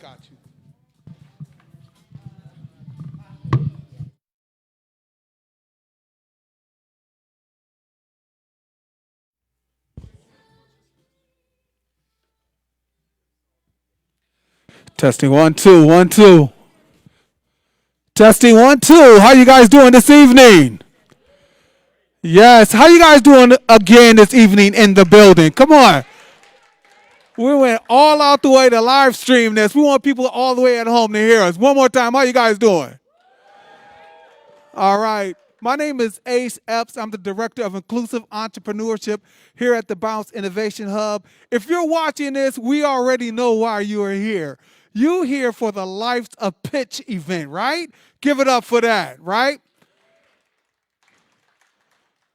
Got you. Testing 1 2 1 2. Testing 1 2. How you guys doing this evening? Yes. How you guys doing again this evening in the building? Come on. We went all out the way to live stream this. We want people all the way at home to hear us. One more time. How you guys doing? All right. My name is Ace Epps. I'm the Director of Inclusive Entrepreneurship here at the Bounce Innovation Hub. If you're watching this, we already know why you are here. You're here for the Life's a Pitch event, right? Give it up for that, right?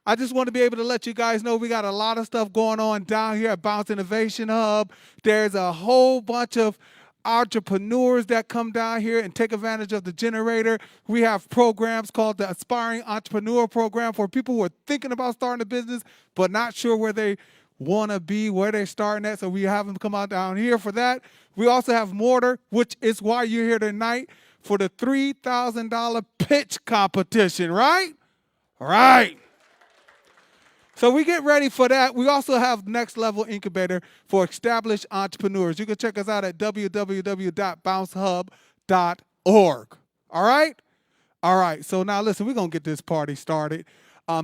I just want to be able to let you guys know we got a lot of stuff going on down here at Bounce Innovation Hub. There's a whole bunch of entrepreneurs that come down here and take advantage of the generator. We have programs called the Aspiring Entrepreneur Program for people who are thinking about starting a business but not sure where they want to be, where they're starting at. So we have them come out down here for that. We also have MORTAR, which is why you're here tonight, for the $3,000 pitch competition, right? All right. So we get ready for that. We also have Next Level Incubator for established entrepreneurs. You can check us out at www.bouncehub.org. All right? All right. So now listen, we're going to get this party started.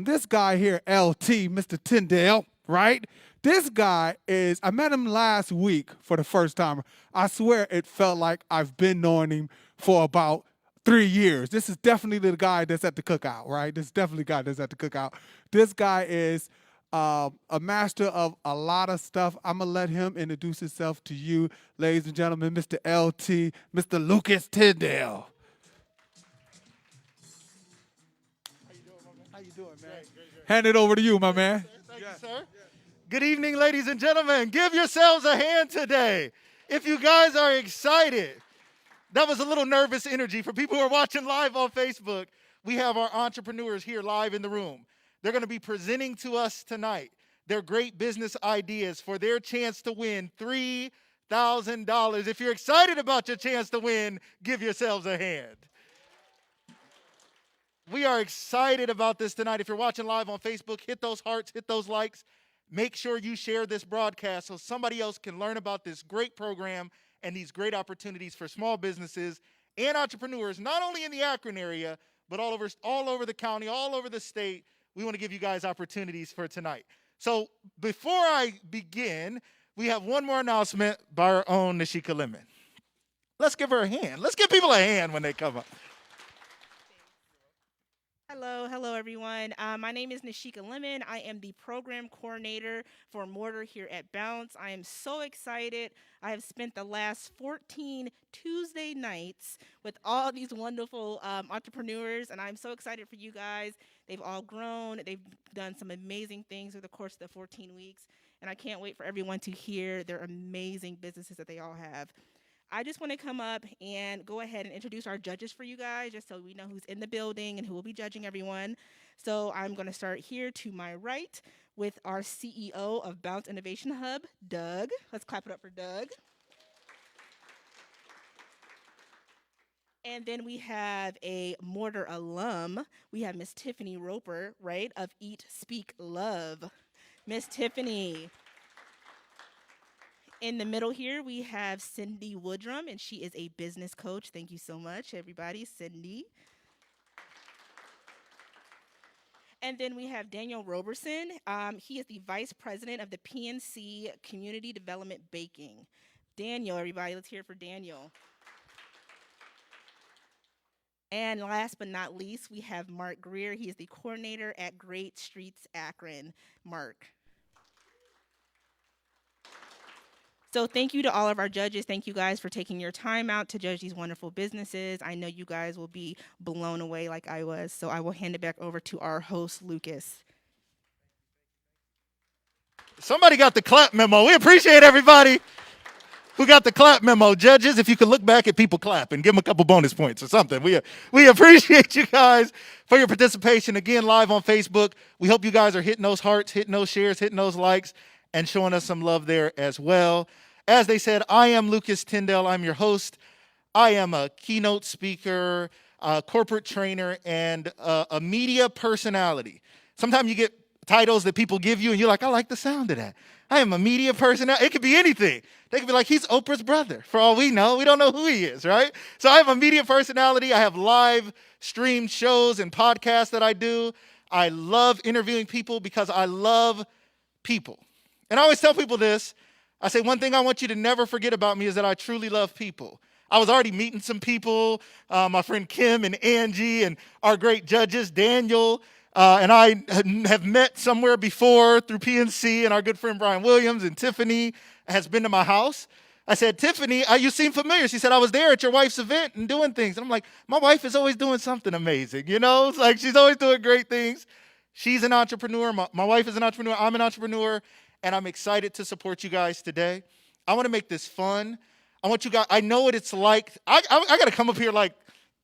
This guy here, LT, Mr. Tyndale, right? This guy I met him last week for the first time. I swear it felt like I've been knowing him for about 3 years. This is definitely the guy that's at the cookout, right? This is definitely the guy that's at the cookout. This guy is a master of a lot of stuff. I'm going to let him introduce himself to you, ladies and gentlemen, Mr. LT, Mr. Lucas Tyndale. How you doing, man? Great. Hand it over to you, my man. Thank you, sir. Good evening, ladies and gentlemen. Give yourselves a hand today. If you guys are excited. That was a little nervous energy. For people who are watching live on Facebook, we have our entrepreneurs here live in the room. They're going to be presenting to us tonight their great business ideas for their chance to win $3,000. If you're excited about your chance to win, give yourselves a hand. We are excited about this tonight. If you're watching live on Facebook, hit those hearts, hit those likes. Make sure you share this broadcast so somebody else can learn about this great program and these great opportunities for small businesses and entrepreneurs, not only in the Akron area, but all over the county, all over the state. We want to give you guys opportunities for tonight. So before I begin, we have one more announcement by our own Nishika Lemon. Let's give her a hand. Let's give people a hand when they come up. Hello everyone. My name is Nishika Lemon. I am the program coordinator for MORTAR here at Bounce. I am so excited. I have spent the last 14 Tuesday nights with all these wonderful entrepreneurs, and I'm so excited for you guys. They've all grown. They've done some amazing things over the course of the 14 weeks, and I can't wait for everyone to hear their amazing businesses that they all have. I just want to come up and go ahead and introduce our judges for you guys, just so we know who's in the building and who will be judging everyone. So I'm going to start here to my right with our CEO of Bounce Innovation Hub, Doug. Let's clap it up for Doug. And then we have a MORTAR alum. We have Miss Tiffany Roper, right, of Eat, Speak, Love. Miss Tiffany. In the middle here, we have Cindy Woodrum, and she is a business coach. Thank you so much, everybody. Cindy. And then we have Daniel Roberson. He is the vice president of the PNC Community Development Baking. Daniel, everybody, let's hear it for Daniel. And last but not least, we have Mark Greer. He is the coordinator at Great Streets Akron. Mark. So thank you to all of our judges. Thank you guys for taking your time out to judge these wonderful businesses. I know you guys will be blown away like I was. So I will hand it back over to our host, Lucas. Somebody got the clap memo. We appreciate everybody who got the clap memo. Judges, if you could look back at people clapping, give them a couple bonus points or something. We appreciate you guys for your participation. Again, live on Facebook. We hope you guys are hitting those hearts, hitting those shares, hitting those likes, and showing us some love there as well. As they said, I am Lucas Tyndale. I'm your host. I am a keynote speaker, a corporate trainer, and a media personality. Sometimes you get titles that people give you, and you're like, I like the sound of that. I am a media personality. It could be anything. They could be like, he's Oprah's brother. For all we know, we don't know who he is, right? So I have a media personality. I have live streamed shows and podcasts that I do. I love interviewing people because I love people. And I always tell people this. I say, one thing I want you to never forget about me is that I truly love people. I was already meeting some people, my friend Kim and Angie and our great judges, Daniel, and I have met somewhere before through PNC, and our good friend Brian Williams, and Tiffany has been to my house. I said, Tiffany, you seem familiar. She said, I was there at your wife's event and doing things. And I'm like, my wife is always doing something amazing, you know? It's like she's always doing great things. She's an entrepreneur. My wife is an entrepreneur. I'm an entrepreneur, and I'm excited to support you guys today. I want to make this fun. I want you guys, I know what it's like. I got to come up here like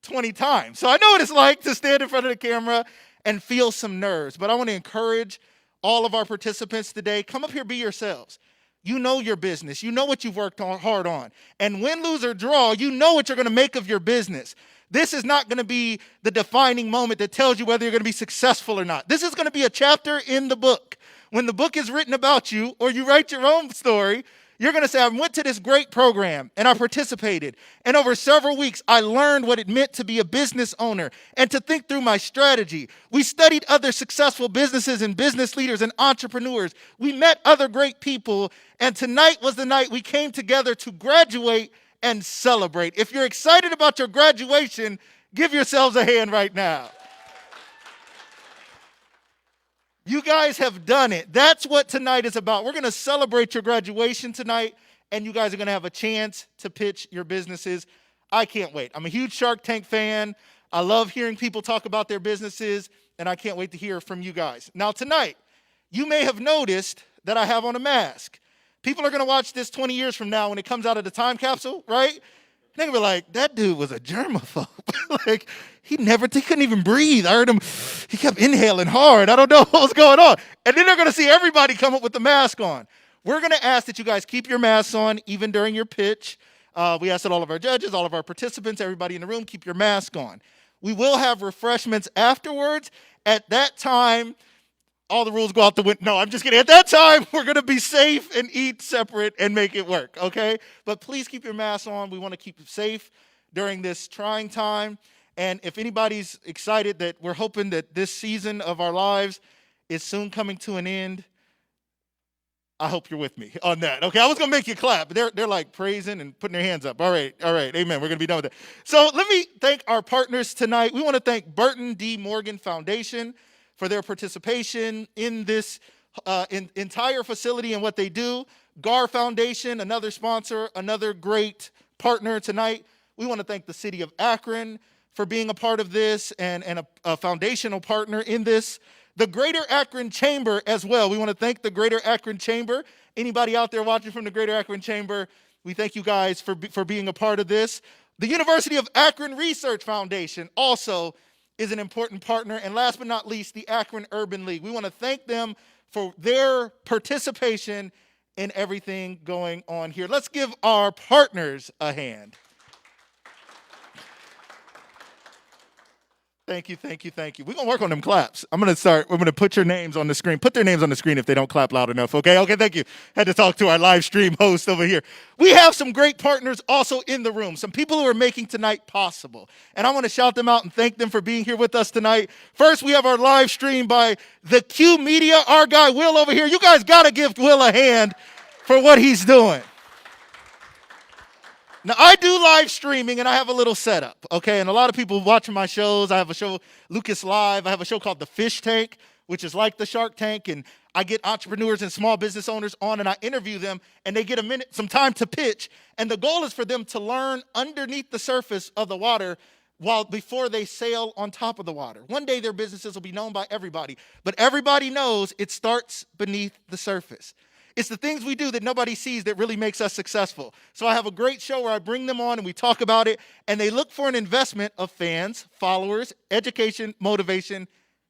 20 times. So I know what it's like to stand in front of the camera and feel some nerves. But I want to encourage all of our participants today, come up here, be yourselves. You know your business. You know what you've worked hard on. And win, lose, or draw, you know what you're going to make of your business. This is not going to be the defining moment that tells you whether you're going to be successful or not. This is going to be a chapter in the book. When the book is written about you, or you write your own story, you're going to say, I went to this great program and I participated. And over several weeks, I learned what it meant to be a business owner and to think through my strategy. We studied other successful businesses and business leaders and entrepreneurs. We met other great people. And tonight was the night we came together to graduate and celebrate. If you're excited about your graduation, give yourselves a hand right now. You guys have done it. That's what tonight is about. We're going to celebrate your graduation tonight, and you guys are going to have a chance to pitch your businesses. I can't wait. I'm a huge Shark Tank fan. I love hearing people talk about their businesses, and I can't wait to hear from you guys. Now, tonight, you may have noticed that I have on a mask. People are going to watch this 20 years from now when it comes out of the time capsule, right? They're going to be like, that dude was a germaphobe. Like, he couldn't even breathe. I heard him, he kept inhaling hard. I don't know what was going on. And then they're going to see everybody come up with the mask on. We're going to ask that you guys keep your masks on even during your pitch. We ask that all of our judges, all of our participants, everybody in the room, keep your mask on. We will have refreshments afterwards. At that time, all the rules go out the window. No, I'm just kidding. At that time, we're going to be safe and eat separate and make it work, okay? But please keep your mask on. We want to keep you safe during this trying time. And if anybody's excited that we're hoping that this season of our lives is soon coming to an end, I hope you're with me on that, okay? I was going to make you clap, but they're like praising and putting their hands up. All right, amen. We're going to be done with that. So let me thank our partners tonight. We want to thank Burton D. Morgan Foundation for their participation in this entire facility and what they do. GAR Foundation, another sponsor, another great partner tonight. We want to thank the city of Akron for being a part of this and a foundational partner in this. The Greater Akron Chamber as well. We want to thank the Greater Akron Chamber. Anybody out there watching from the Greater Akron Chamber, we thank you guys for being a part of this. The University of Akron Research Foundation also is an important partner. And last but not least, the Akron Urban League. We want to thank them for their participation in everything going on here. Let's give our partners a hand. Thank you. We're going to work on them claps. We're going to put your names on the screen. Put their names on the screen if they don't clap loud enough, okay? Okay, thank you. Had to talk to our live stream host over here. We have some great partners also in the room, some people who are making tonight possible. And I want to shout them out and thank them for being here with us tonight. First, we have our live stream by the Q Media, our guy Will over here. You guys got to give Will a hand for what he's doing. Now, I do live streaming, and I have a little setup, okay? And a lot of people watching my shows. I have a show, Lucas Live. I have a show called The Fish Tank, which is like the Shark Tank. And I get entrepreneurs and small business owners on, and I interview them, and they get some time to pitch. And the goal is for them to learn underneath the surface of the water before they sail on top of the water. One day, their businesses will be known by everybody. But everybody knows it starts beneath the surface. It's the things we do that nobody sees that really makes us successful. So I have a great show where I bring them on and we talk about it, and they look for an investment of fans, followers, education, motivation,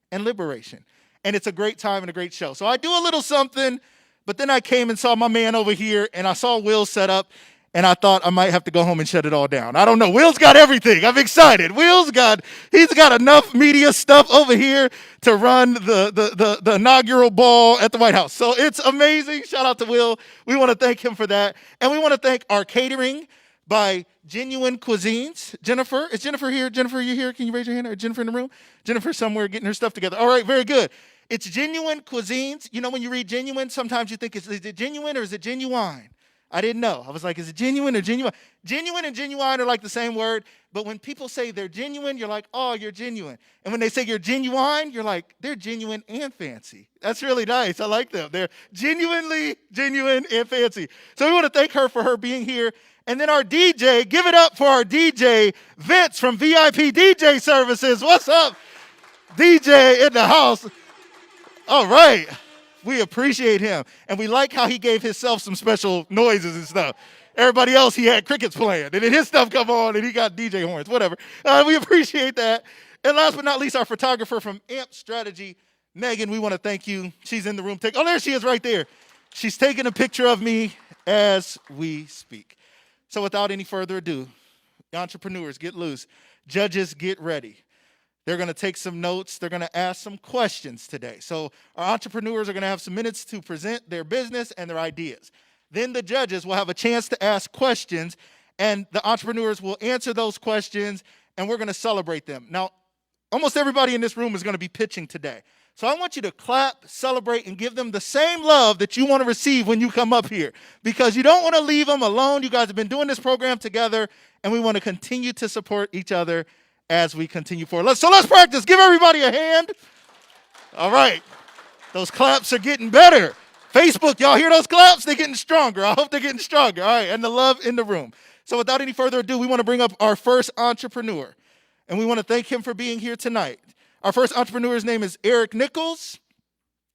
and liberation. And it's a great time and a great show. So I do a little something But then I came and saw my man over here, and I saw Will's set up, and I thought I might have to go home and shut it all down. I don't know. Will's got everything. I'm excited. He's got enough media stuff over here to run the inaugural ball at the White House. So it's amazing. Shout out to Will. We want to thank him for that. And we want to thank our catering by Genuine Cuisines. Jennifer, is Jennifer here? Jennifer, are you here? Can you raise your hand? Or Jennifer in the room? Jennifer somewhere getting her stuff together. All right, very good. It's Genuine Cuisines. You know, when you read genuine, sometimes you think, is it genuine or is it genuine? I didn't know. I was like, is it genuine or genuine? Genuine and genuine are like the same word, but when people say they're genuine, you're like, oh, you're genuine. And when they say you're genuine, you're like, they're genuine and fancy. That's really nice. I like them. They're genuinely genuine and fancy. So we want to thank her for her being here. And then our DJ, give it up for our DJ, Vince from VIP DJ Services. What's up? DJ in the house. All right. We appreciate him. And we like how he gave himself some special noises and stuff. Everybody else, he had crickets playing. And then his stuff come on and he got DJ horns, whatever. We appreciate that. And last but not least, our photographer from AMP Strategy, Megan, we want to thank you. She's in the room. Oh, there she is right there. She's taking a picture of me as we speak. So without any further ado, entrepreneurs, get loose. Judges, get ready. They're going to take some notes. They're going to ask some questions today. So our entrepreneurs are going to have some minutes to present their business and their ideas. Then the judges will have a chance to ask questions, and the entrepreneurs will answer those questions, and we're going to celebrate them. Now, almost everybody in this room is going to be pitching today. So I want you to clap, celebrate, and give them the same love that you want to receive when you come up here, because you don't want to leave them alone. You guys have been doing this program together, and we want to continue to support each other as we continue forward. So let's practice. Give everybody a hand. All right. Those claps are getting better. Facebook, y'all hear those claps? They're getting stronger. I hope they're getting stronger. All right. And the love in the room. So without any further ado, we want to bring up our first entrepreneur. And we want to thank him for being here tonight. Our first entrepreneur's name is Eric Nichols.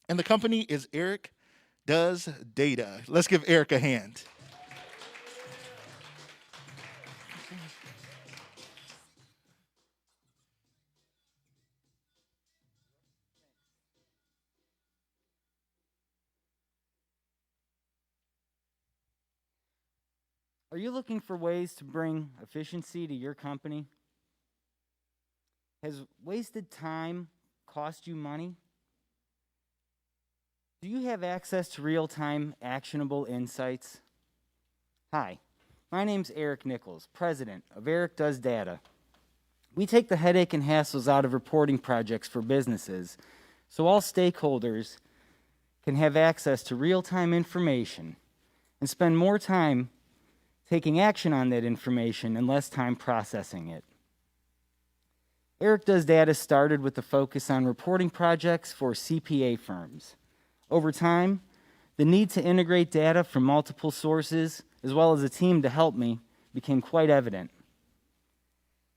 And the company is Eric Does Data. Let's give Eric a hand. Are you looking for ways to bring efficiency to your company? Has wasted time cost you money? Do you have access to real-time, actionable insights? Hi, my name's Eric Nichols, president of Eric Does Data. We take the headache and hassles out of reporting projects for businesses so all stakeholders can have access to real-time information and spend more time taking action on that information and less time processing it. Eric Does Data started with a focus on reporting projects for CPA firms. Over time, the need to integrate data from multiple sources, as well as a team to help me, became quite evident.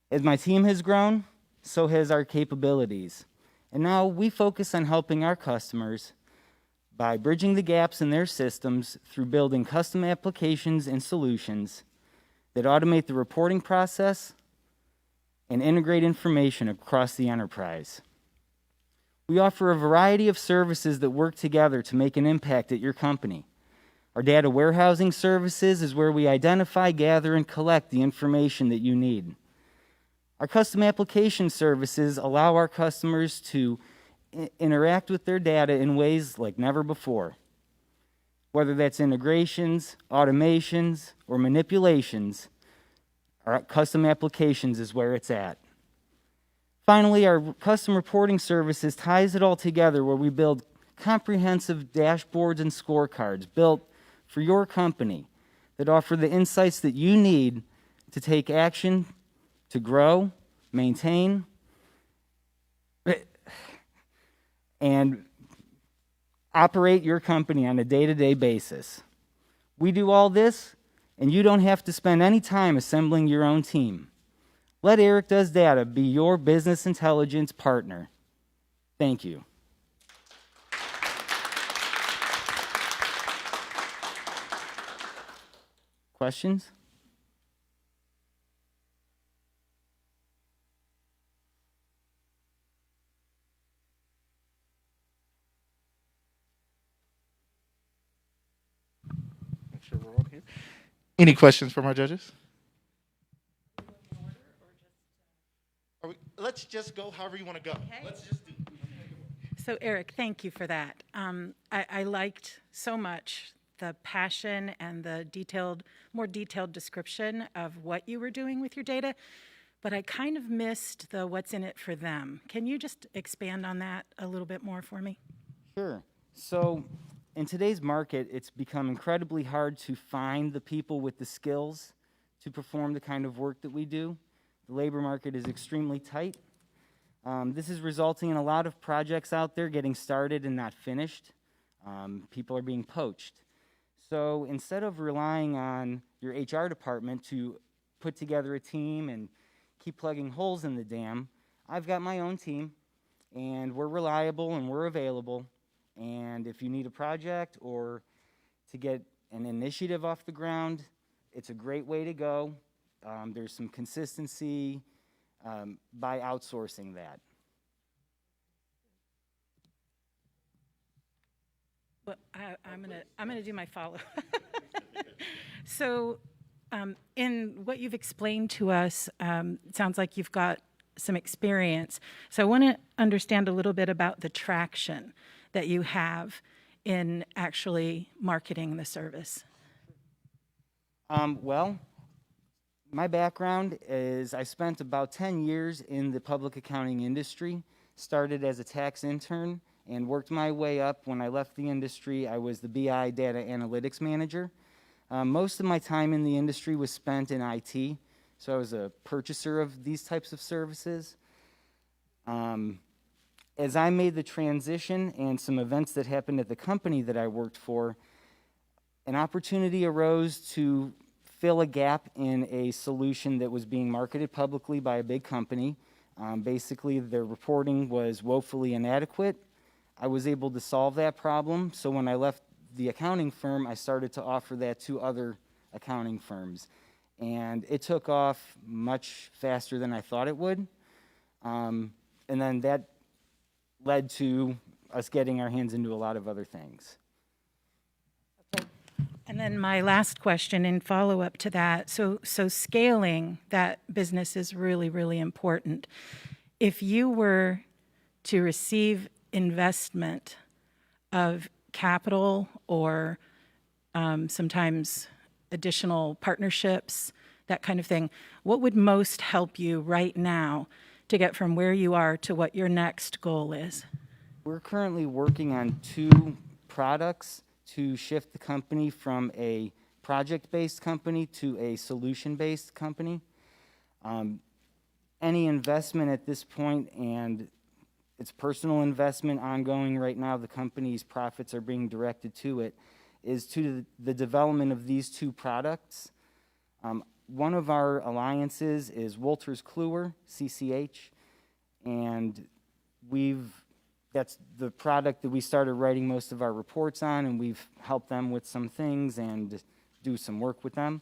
As my team has grown, so has our capabilities. And now we focus on helping our customers by bridging the gaps in their systems through building custom applications and solutions that automate the reporting process and integrate information across the enterprise. We offer a variety of services that work together to make an impact at your company. Our data warehousing services is where we identify, gather, and collect the information that you need. Our custom application services allow our customers to interact with their data in ways like never before. Whether that's integrations, automations, or manipulations, our custom applications is where it's at. Finally, our custom reporting services ties it all together where we build comprehensive dashboards and scorecards built for your company that offer the insights that you need to take action, to grow, maintain, and operate your company on a day-to-day basis. We do all this, and you don't have to spend any time assembling your own team. Let Eric Does Data be your business intelligence partner. Thank you. Questions? sure we're on here. Any questions from our judges? Let's just go however you want to go. Okay. Let's just do. So Eric, thank you for that. I liked so much the passion and the more detailed description of what you were doing with your data, but I kind of missed the what's in it for them. Can you just expand on that a little bit more for me? Sure. So in today's market, it's become incredibly hard to find the people with the skills to perform the kind of work that we do. The labor market is extremely tight. This is resulting in a lot of projects out there getting started and not finished. People are being poached. So instead of relying on your HR department to put together a team and keep plugging holes in the dam, I've got my own team, and we're reliable and we're available. And if you need a project or to get an initiative off the ground, it's a great way to go. There's some consistency by outsourcing that. Well, I'm gonna do my follow. So, in what you've explained to us, it sounds like you've got some experience. So I want to understand a little bit about the traction that you have in actually marketing the service. Well, my background is I spent about 10 years in the public accounting industry, started as a tax intern, and worked my way up. When I left the industry, I was the BI data analytics manager. Most of my time in the industry was spent in IT, so I was a purchaser of these types of services. As I made the transition and some events that happened at the company that I worked for, an opportunity arose to fill a gap in a solution that was being marketed publicly by a big company. Basically, their reporting was woefully inadequate. I was able to solve that problem, so when I left the accounting firm, I started to offer that to other accounting firms. And it took off much faster than I thought it would. And then that led to us getting our hands into a lot of other things. And then my last question in follow-up to that, so scaling that business is really, really important. If you were to receive investment of capital or sometimes additional partnerships, that kind of thing, what would most help you right now to get from where you are to what your next goal is? We're currently working on 2 products to shift the company from a project-based company to a solution-based company. Any investment at this point, and it's personal investment ongoing right now, the company's profits are being directed to it, is to the development of these 2 products. One of our alliances is Wolters Kluwer, CCH, and that's the product that we started writing most of our reports on, and we've helped them with some things and do some work with them.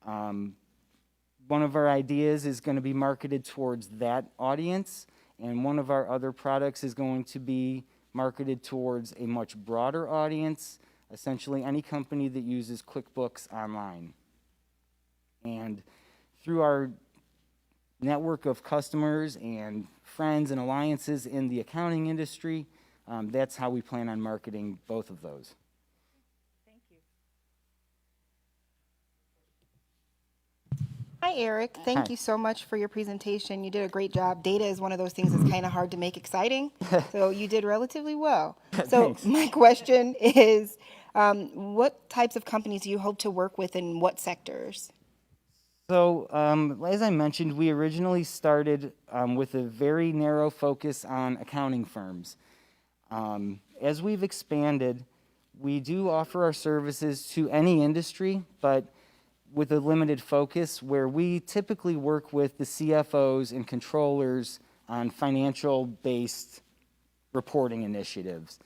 One of our ideas is going to be marketed towards that audience, and one of our other products is going to be marketed towards a much broader audience, essentially any company that uses QuickBooks Online. And through our network of customers and friends and alliances in the accounting industry, that's how we plan on marketing both of those. Thank you. Hi, Eric. Thank Hi. you so much for your presentation. You did a great job. Data is one of those things that's kind of hard to make exciting, so you did relatively well. So Thanks. my question is, what types of companies do you hope to work with in what sectors? So, as I mentioned, we originally started with a very narrow focus on accounting firms. As we've expanded, we do offer our services to any industry, but with a limited focus, where we typically work with the CFOs and controllers on financial-based reporting initiatives,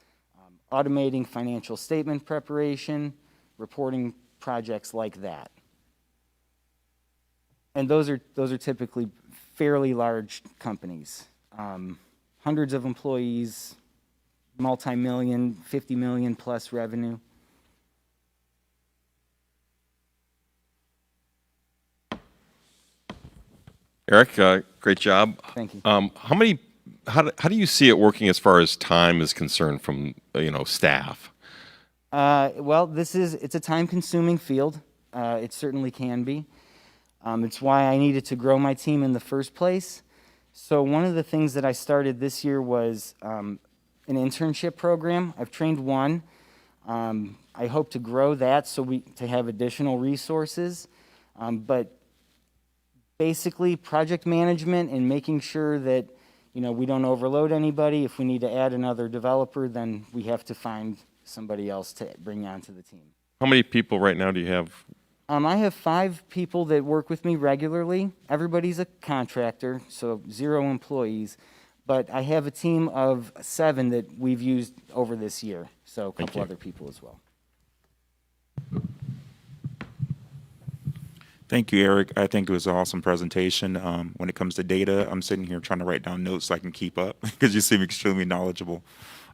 automating financial statement preparation, reporting projects like that. And those are typically fairly large companies, hundreds of employees, multi-million, 50 million plus revenue. Eric, great job. Thank you. How do you see it working as far as time is concerned from staff? Well, it's a time-consuming field. It certainly can be. It's why I needed to grow my team in the first place. So one of the things that I started this year was an internship program. I've trained one. I hope to grow that to have additional resources. But basically, project management and making sure that we don't overload anybody. If we need to add another developer, then we have to find somebody else to bring onto the team. How many people right now do you have? I have 5 people that work with me regularly. Everybody's a contractor, so 0 employees. But I have a team of 7 that we've used over this year, so a couple other people as well. Thank you, Eric. I think it was an awesome presentation. When it comes to data, I'm sitting here trying to write down notes so I can keep up because you seem extremely knowledgeable.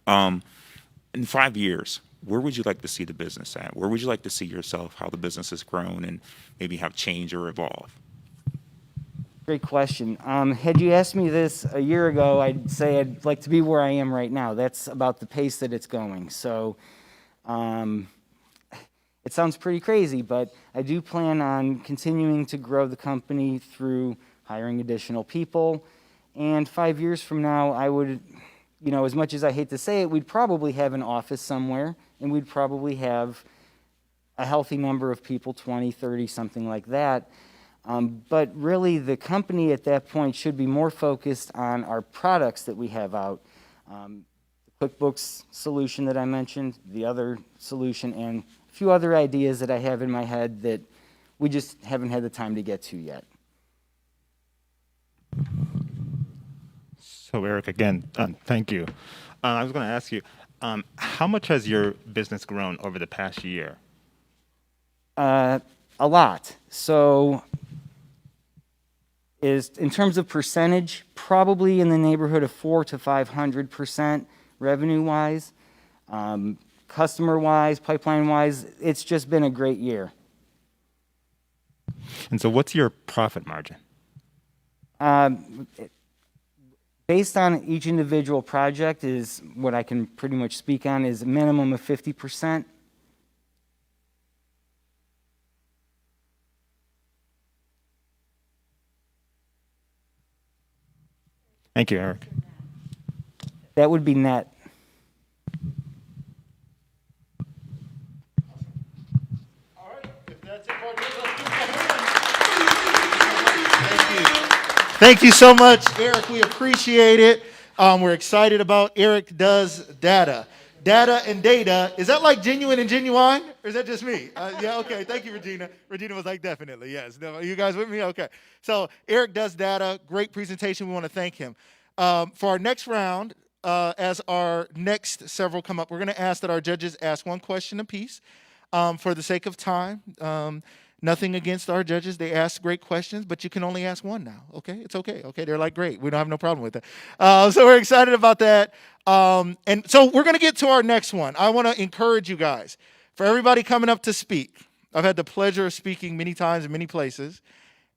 In 5 years, where would you like to see the business at? Where would you like to see yourself, how the business has grown and maybe have changed or evolved? Great question. Had you asked me this a year ago, I'd say I'd like to be where I am right now. That's about the pace that it's going. So it sounds pretty crazy, but I do plan on continuing to grow the company through hiring additional people. And 5 years from now, I would, as much as I hate to say it, we'd probably have an office somewhere, and we'd probably have a healthy number of people, 20, 30, something like that. But really, the company at that point should be more focused on our products that we have out. The QuickBooks solution that I mentioned, the other solution, and a few other ideas that I have in my head that we just haven't had the time to get to yet. So Eric, again, thank you. I was going to ask you, how much has your business grown over the past year? A lot. So in terms of percentage, probably in the neighborhood of 400 to 500% revenue-wise. Customer-wise, pipeline-wise, it's just been a great year. And so what's your profit margin? Based on each individual project is what I can pretty much speak on is a minimum of 50%. Thank you, Eric. That would be net. All right, if that's it, thank you. Thank you so much, Eric. We appreciate it. We're excited about Eric Does Data. Data and data, is that like genuine and genuine? Or is that just me? Yeah, okay. Thank you, Regina. Regina was like, definitely, yes. No, you guys with me? Okay. So Eric Does Data. Great presentation. We want to thank him. For our next round, as our next several come up, we're going to ask that our judges ask one question apiece for the sake of time. Nothing against our judges. They ask great questions, but you can only ask one now, okay? It's okay, okay? They're like, great. We don't have no problem with that. So we're excited about that. And so we're going to get to our next one. I want to encourage you guys, for everybody coming up to speak. I've had the pleasure of speaking many times in many places,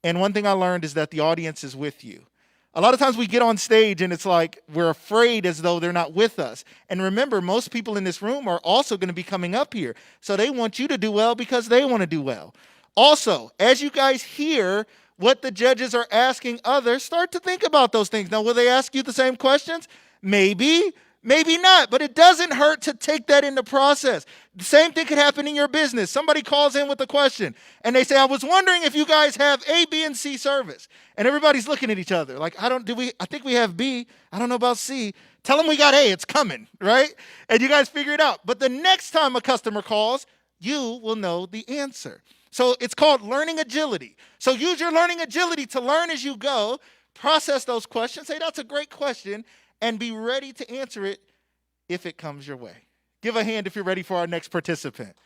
and one thing I learned is that the audience is with you. A lot of times we get on stage and it's like we're afraid as though they're not with us. And remember, most people in this room are also going to be coming up here. So they want you to do well because they want to do well. Also, as you guys hear what the judges are asking others, start to think about those things. Now, will they ask you the same questions? Maybe, maybe not, but it doesn't hurt to take that in the process. The same thing could happen in your business. Somebody calls in with a question, and they say, I was wondering if you guys have A, B, and C service. And everybody's looking at each other like, I think we have B. I don't know about C. Tell them we got A. It's coming, right? And you guys figure it out. But the next time a customer calls, you will know the answer. So it's called learning agility. So use your learning agility to learn as you go, process those questions, say that's a great question, and be ready to answer it if it comes your way. Give a hand if you're ready for our next participant.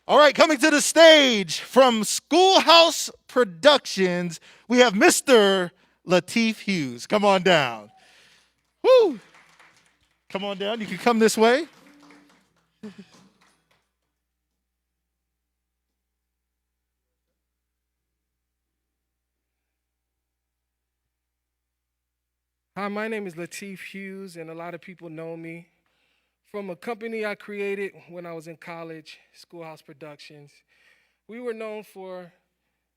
All right, coming to the stage from Schoolhouse Productions, we have Mr. Latif Hughes. Come on down. Woo! Come on down. You can come this way. Hi, my name is Latif Hughes, and a lot of people know me from a company I created when I was in college, Schoolhouse Productions. We were known for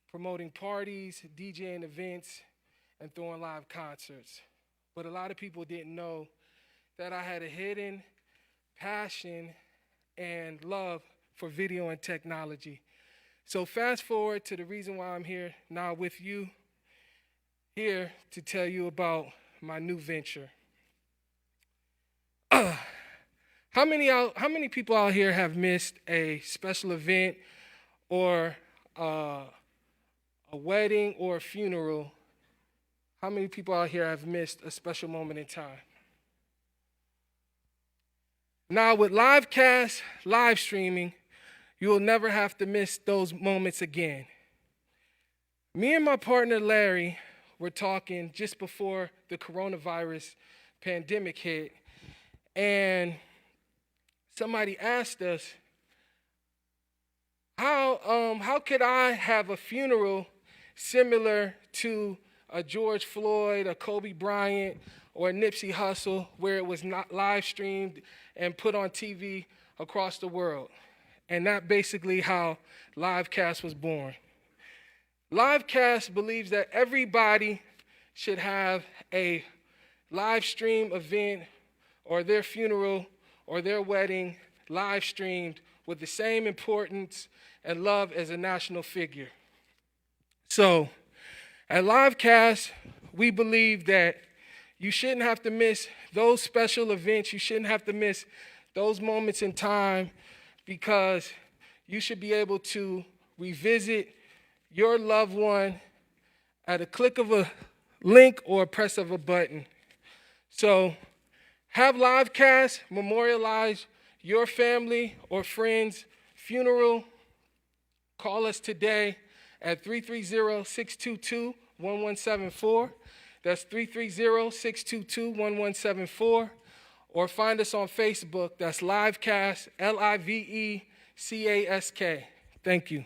promoting parties, DJing events, and throwing live concerts. But a lot of people didn't know that I had a hidden passion and love for video and technology. So fast forward to the reason why I'm here now with you, here to tell you about my new venture. How many people out here have missed a special event or a wedding or a funeral? How many people out here have missed a special moment in time? Now with livecast, live streaming, you will never have to miss those moments again. Me and my partner Larry were talking just before the coronavirus pandemic hit, and somebody asked us, how could I have a funeral similar to a George Floyd, a Kobe Bryant, or a Nipsey Hussle, where it was not live streamed and put on TV across the world? And that's basically how Livecast was born. Livecast believes that everybody should have a live stream event or their funeral or their wedding live streamed with the same importance and love as a national figure. So at Livecast, we believe that you shouldn't have to miss those special events. You shouldn't have to miss those moments in time, because you should be able to revisit your loved one at a click of a link or a press of a button. So have Livecast memorialize your family or friend's funeral. Call us today at 330-622-1174. That's 330-622-1174. Or find us on Facebook. That's Livecast, Livecask. Thank you.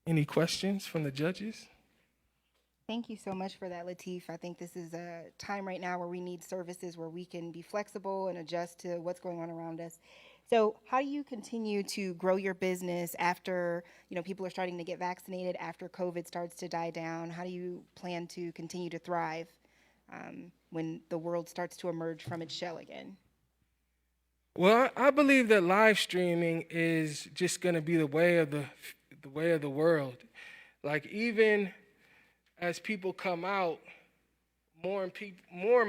Any questions from the judges? Thank you so much for that, Latif. I think this is a time right now where we need services where we can be flexible and adjust to what's going on around us. So how do you continue to grow your business after, people are starting to get vaccinated, after COVID starts to die down? How do you plan to continue to thrive when the world starts to emerge from its shell again? Well, I believe that live streaming is just going to be the way of the world. Like, even as people come out, more and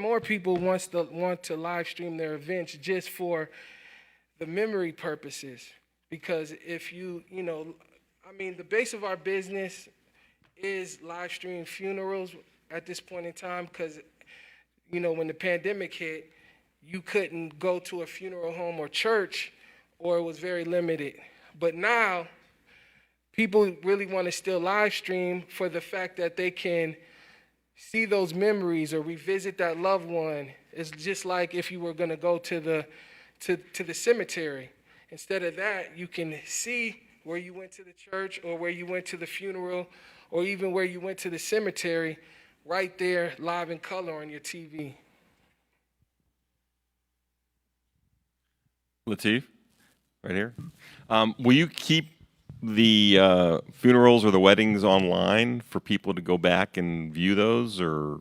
more people want to live stream their events just for the memory purposes. Because if the base of our business is live stream funerals at this point in time, because, when the pandemic hit, you couldn't go to a funeral home or church, or it was very limited. But now, people really want to still live stream for the fact that they can see those memories or revisit that loved one. It's just like if you were going to go to the cemetery. Instead of that, you can see where you went to the church or where you went to the funeral or even where you went to the cemetery right there, live in color on your TV. Latif, right here. Will you keep the funerals or the weddings online for people to go back and view those, or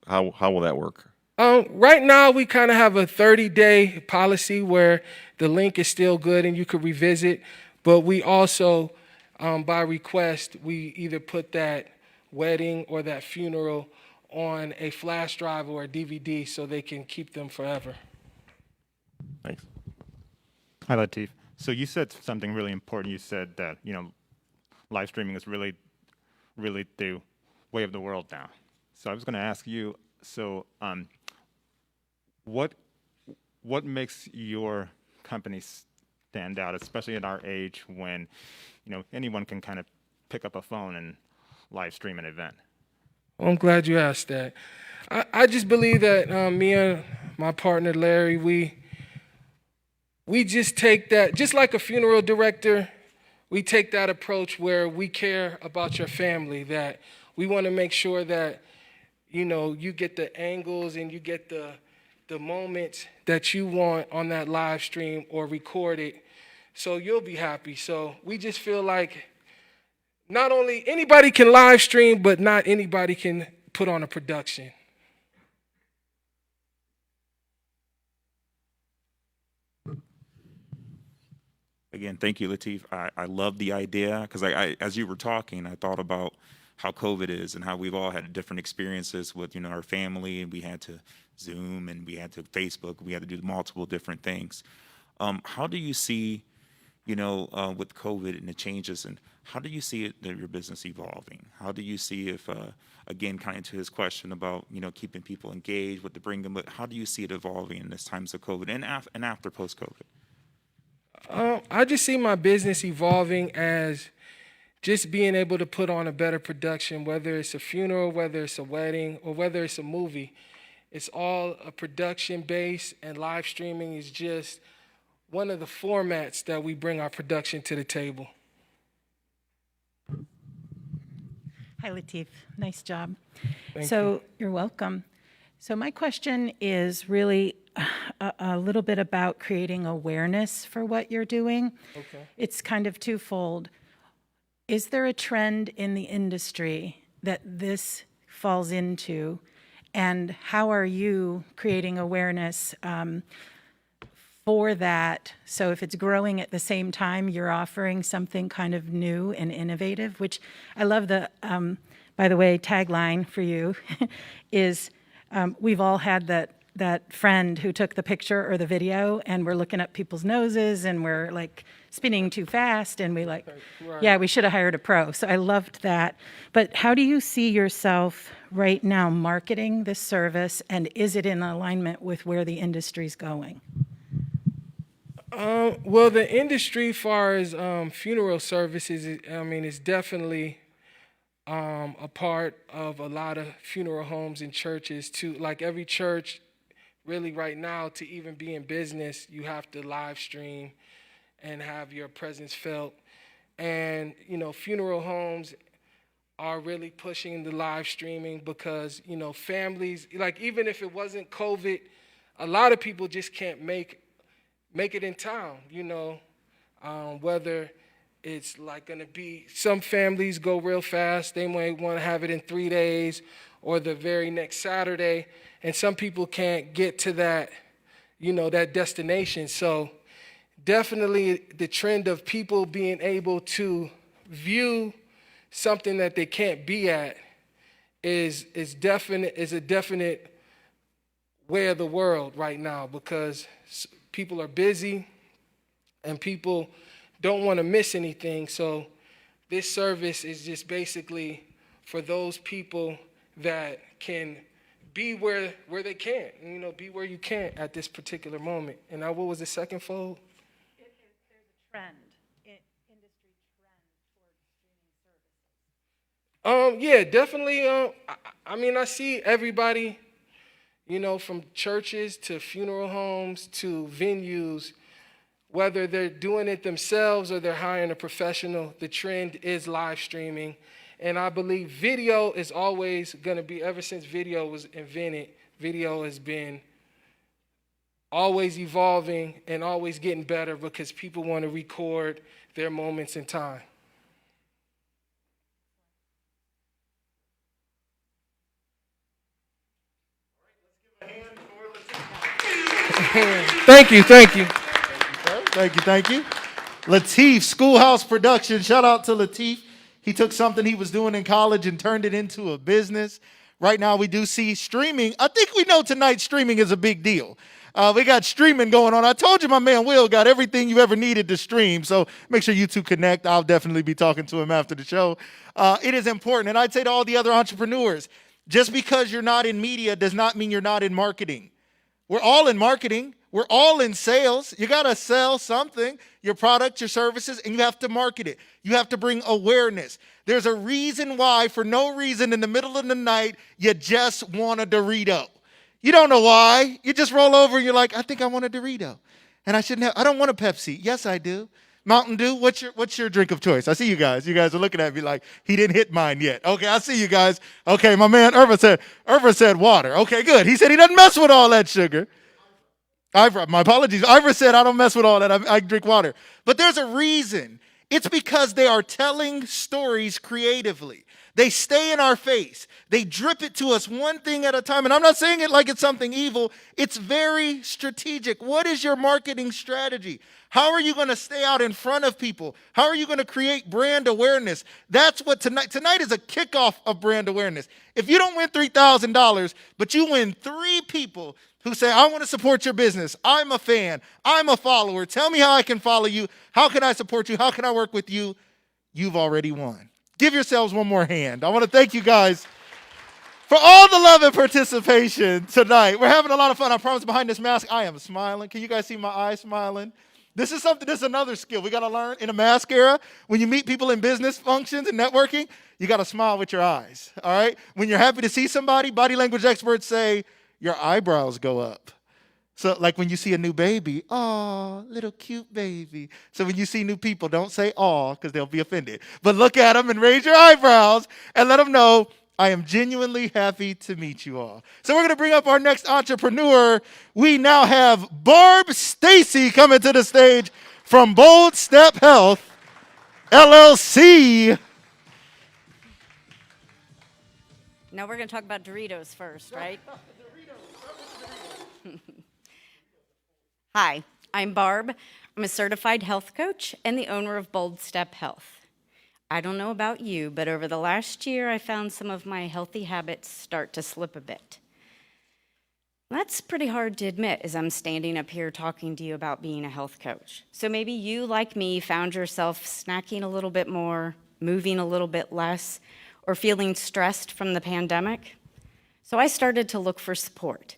how will that work? Right now, we kind of have a 30-day policy where the link is still good and you could revisit, but we also, by request, we either put that wedding or that funeral on a flash drive or a DVD so they can keep them forever. Thanks. Hi, Latif. So you said something really important. You said that, live streaming is really, really the way of the world now. So I was going to ask you, what makes your company stand out, especially at our age when, anyone can kind of pick up a phone and live stream an event? Well, I'm glad you asked that. I just believe that me and my partner, Larry, we just take that, just like a funeral director we take that approach where we care about your family, that we want to make sure that, you know, you get the angles and you get the moments that you want on that live stream or record it, so you'll be happy. So we just feel like not only anybody can live stream, but not anybody can put on a production. Again, thank you, Latif. I love the idea because I, as you were talking, I thought about how COVID is and how we've all had different experiences with, you know, our family, and we had to Zoom and we had to Facebook, we had to do multiple different things. How do you see, you know, with COVID and the changes, and how do you see it, your business evolving? How do you see if, again, kind of to his question about, you know, keeping people engaged, what to bring them, but how do you see it evolving in this times of COVID and after post-COVID? I just see my business evolving as just being able to put on a better production, whether it's a funeral, whether it's a wedding, or whether it's a movie. It's all a production base, and live streaming is just one of the formats that we bring our production to the table. Hi, Latif. Nice job. Thank So you're welcome. So my question is really a little bit about creating awareness for what you're doing. Okay. It's kind of twofold. Is there a trend in the industry that this falls into? And how are you creating awareness for that? So if it's growing at the same time, you're offering something kind of new and innovative, which I love the, by the way, tagline for you is we've all had that friend who took the picture or the video and we're looking up people's noses and we're like spinning too fast and we like, Right. yeah, we should have hired a pro. So I loved that. But how do you see yourself right now marketing this service, and is it in alignment with where the industry's going? Well, the industry, as far as funeral services, I mean, it's definitely a part of a lot of funeral homes and churches too. Like every church, really right now, to even be in business, you have to live stream and have your presence felt. And, you know, funeral homes are really pushing the live streaming because, you know, families, like even if it wasn't COVID, a lot of people just can't make it in town, you know, whether it's like going to be, some families go real fast. They might want to have it in 3 days or the very next Saturday. And some people can't get to that, you know, that destination. So definitely the trend of people being able to view something that they can't be at is a definite way of the world right now, because people are busy and people don't want to miss anything. So this service is just basically for those people that can be where they can't, you know, be where you can't at this particular moment. And now, what was the second fold? There's a trend, industry trend towards streaming services. Yeah, definitely. I mean, I see everybody, you know, from churches to funeral homes to venues, whether they're doing it themselves or they're hiring a professional, the trend is live streaming. And I believe video is always going to be, ever since video was invented, video has been always evolving and always getting better because people want to record their moments in time. Thank you. Thank you. Latif, Schoolhouse Production. Shout out to Latif. He took something he was doing in college and turned it into a business. Right now, we do see streaming. I think we know tonight streaming is a big deal. We got streaming going on. I told you my man Will got everything you ever needed to stream, so make sure you two connect. I'll definitely be talking to him after the show. It is important, and I'd say to all the other entrepreneurs, just because you're not in media does not mean you're not in marketing. We're all in marketing. We're all in sales. You got to sell something, your product, your services, and you have to market it. You have to bring awareness. There's a reason why, for no reason, in the middle of the night, you just want a Dorito. You don't know why. You just roll over and you're like, I think I want a Dorito. And I don't want a Pepsi. Yes, I do. Mountain Dew, what's your drink of choice? I see you guys. You guys are looking at me like he didn't hit mine yet. Okay, I see you guys. Okay, my man Ivra said water. Okay, good. He said he doesn't mess with all that sugar. Ivra, my apologies. Ivra said I don't mess with all that. I drink water. But there's a reason. It's because they are telling stories creatively. They stay in our face. They drip it to us one thing at a time. And I'm not saying it like it's something evil. It's very strategic. What is your marketing strategy? How are you going to stay out in front of people? How are you going to create brand awareness? That's what tonight is a kickoff of brand awareness. If you don't win $3,000, but you win 3 people who say, I want to support your business. I'm a fan. I'm a follower. Tell me how I can follow you. How can I support you? How can I work with you? You've already won. Give yourselves one more hand. I want to thank you guys for all the love and participation tonight. We're having a lot of fun. I promise behind this mask, I am smiling. Can you guys see my eyes smiling? This is another skill we got to learn in a mask era. When you meet people in business functions and networking, you got to smile with your eyes, all right? When you're happy to see somebody, body language experts say your eyebrows go up. So like when you see a new baby, oh, little cute baby. So when you see new people, don't say aw, because they'll be offended. But look at them and raise your eyebrows and let them know, I am genuinely happy to meet you all. So we're going to bring up our next entrepreneur. We now have Barb Stacy coming to the stage from Bold Step Health, LLC. Now we're going to talk about Doritos first, right? Hi, I'm Barb. I'm a certified health coach and the owner of Bold Step Health. I don't know about you, but over the last year, I found some of my healthy habits start to slip a bit. That's pretty hard to admit as I'm standing up here talking to you about being a health coach. So maybe you, like me, found yourself snacking a little bit more, moving a little bit less, or feeling stressed from the pandemic. So I started to look for support.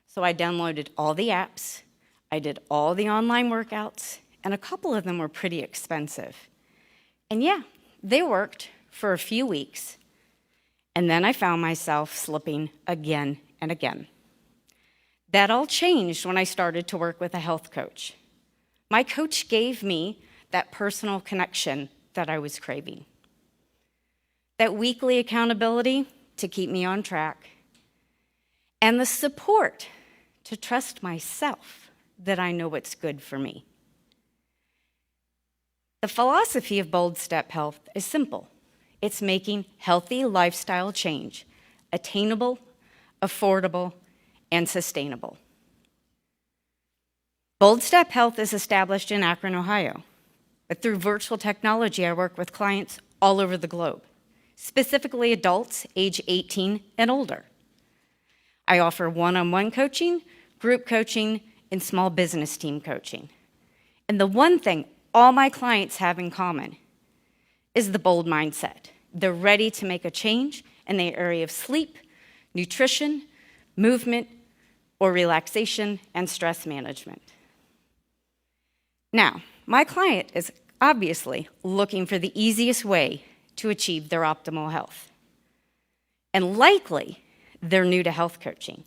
So I downloaded all the apps, I did all the online workouts, and a couple of them were pretty expensive. And yeah, they worked for a few weeks, and then I found myself slipping again and again. That all changed when I started to work with a health coach. My coach gave me that personal connection that I was craving. That weekly accountability to keep me on track, and the support to trust myself that I know what's good for me. The philosophy of Bold Step Health is simple. It's making healthy lifestyle change attainable, affordable, and sustainable. Bold Step Health is established in Akron, Ohio, but through virtual technology, I work with clients all over the globe, specifically adults age 18 and older. I offer one-on-one coaching, group coaching, and small business team coaching. And the one thing all my clients have in common is the bold mindset. They're ready to make a change in the area of sleep, nutrition, movement, or relaxation and stress management. Now, my client is obviously looking for the easiest way to achieve their optimal health. And likely, they're new to health coaching.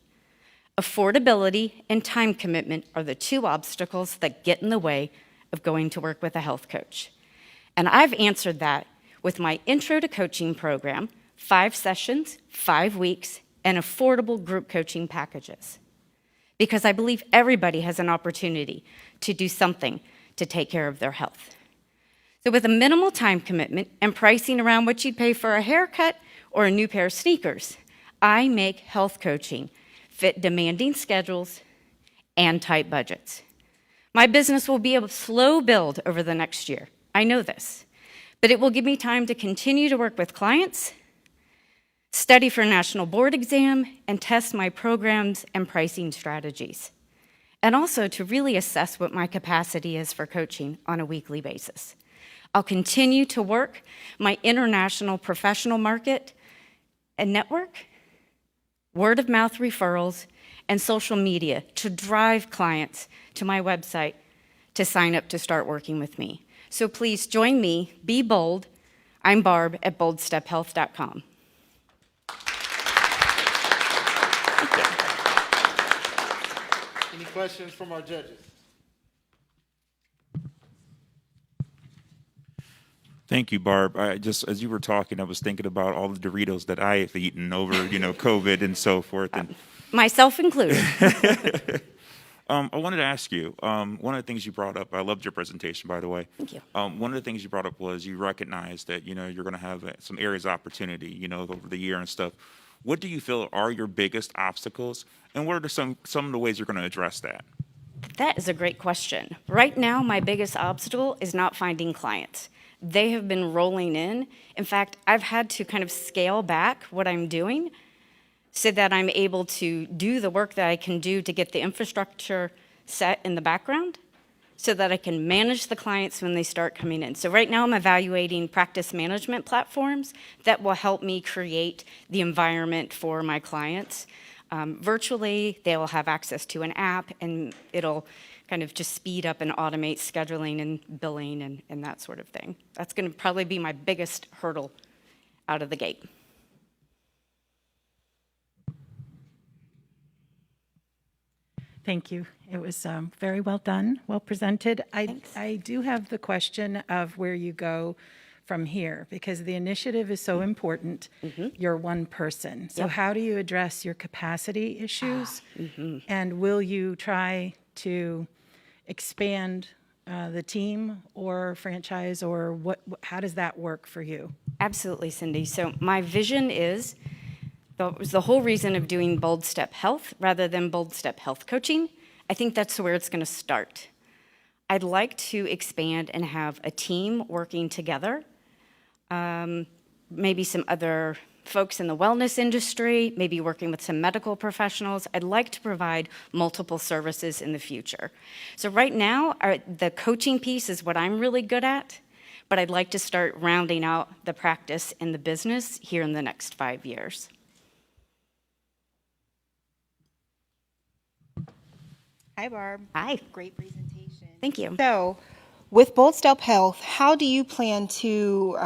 Affordability and time commitment are the 2 obstacles that get in the way of going to work with a health coach. And I've answered that with my Intro to Coaching program, 5 sessions, 5 weeks, and affordable group coaching packages. Because I believe everybody has an opportunity to do something to take care of their health. So with a minimal time commitment and pricing around what you'd pay for a haircut or a new pair of sneakers, I make health coaching fit demanding schedules and tight budgets. My business will be a slow build over the next year. I know this, but it will give me time to continue to work with clients, study for a national board exam, and test my programs and pricing strategies, and also to really assess what my capacity is for coaching on a weekly basis. I'll continue to work my international professional market and network, word of mouth referrals, and social media to drive clients to my website to sign up to start working with me. So please join me, be bold. I'm Barb at boldstephealth.com. Any questions from our judges? Thank you, Barb. I just, as you were talking, I was thinking about all the Doritos that I have eaten over, COVID and so forth. And Myself included. I wanted to ask you, one of the things you brought up, I loved your presentation, by the way. Thank you. One of the things you brought up was you recognized that, you're going to have some areas of opportunity, over the year and stuff. What do you feel are your biggest obstacles, and what are some of the ways you're going to address that? That is a great question. Right now, my biggest obstacle is not finding clients. They have been rolling in. In fact, I've had to kind of scale back what I'm doing so that I'm able to do the work that I can do to get the infrastructure set in the background so that I can manage the clients when they start coming in. So right now I'm evaluating practice management platforms that will help me create the environment for my clients. Virtually, they will have access to an app, and it'll kind of just speed up and automate scheduling and billing and that sort of thing. That's going to probably be my biggest hurdle out of the gate. Thank you. It was very well done, well presented. Thanks. I do have the question of where you go from here, because the initiative is so important. You're one person. So Yep. how do you address your capacity issues? And will you try to expand the team or franchise, or how does that work for you? Absolutely, Cindy. So my vision is, that was the whole reason of doing Bold Step Health rather than Bold Step Health Coaching. I think that's where it's going to start. I'd like to expand and have a team working together, maybe some other folks in the wellness industry, maybe working with some medical professionals. I'd like to provide multiple services in the future. So right now, the coaching piece is what I'm really good at, but I'd like to start rounding out the practice and the business here in the next 5 years. Hi, Barb. Hi. Great presentation. Thank you. So, with Bold Step Health, how do you plan to,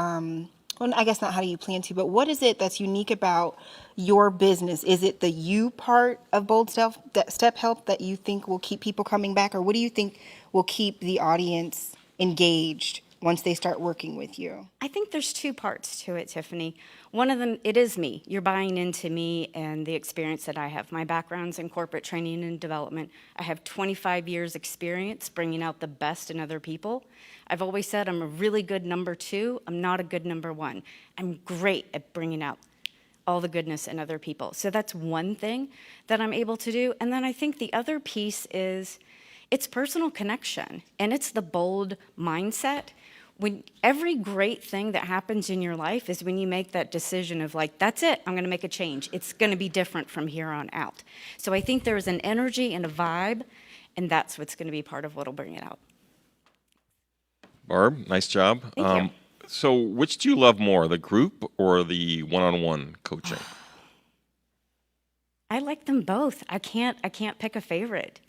well, I guess not how do you plan to, but what is it that's unique about your business? Is it the you part of Bold Step Health that you think will keep people coming back, or what do you think will keep the audience engaged once they start working with you? I think there's two parts to it, Tiffany. One of them, it is me. You're buying into me and the experience that I have. My background's in corporate training and development. I have 25 years experience bringing out the best in other people. I've always said I'm a really good number 2. I'm not a good number 1. I'm great at bringing out all the goodness in other people. So that's one thing that I'm able to do. And then I think the other piece is it's personal connection, and it's the bold mindset. When every great thing that happens in your life is when you make that decision of like, that's it, I'm gonna make a change. It's gonna be different from here on out. So I think there's an energy and a vibe, and that's what's gonna be part of what'll bring it out. Barb, nice job. Thank you. So which do you love more, the group or the one-on-one coaching? I like them both. I can't pick a favorite.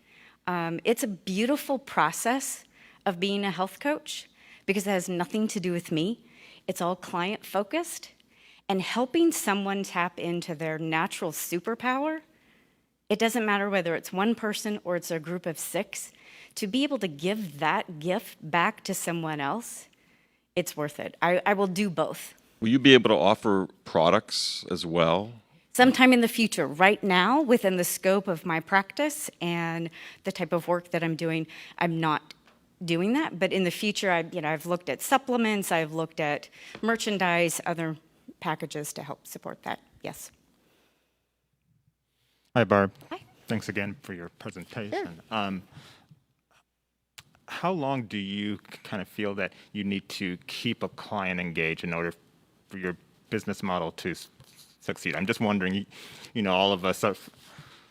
It's a beautiful process of being a health coach, because it has nothing to do with me. It's all client focused, and helping someone tap into their natural superpower. It doesn't matter whether it's one person or it's a group of 6, to be able to give that gift back to someone else, it's worth it. I will do both. Will you be able to offer products as well? Sometime in the future. Right now, within the scope of my practice and the type of work that I'm doing, I'm not doing that, but in the future, I've looked at supplements, I've looked at merchandise, other packages to help support that. Yes. Hi, Barb. Hi. Thanks again for your presentation. Sure. How long do you kind of feel that you need to keep a client engaged in order for your business model to succeed? I'm just wondering, all of us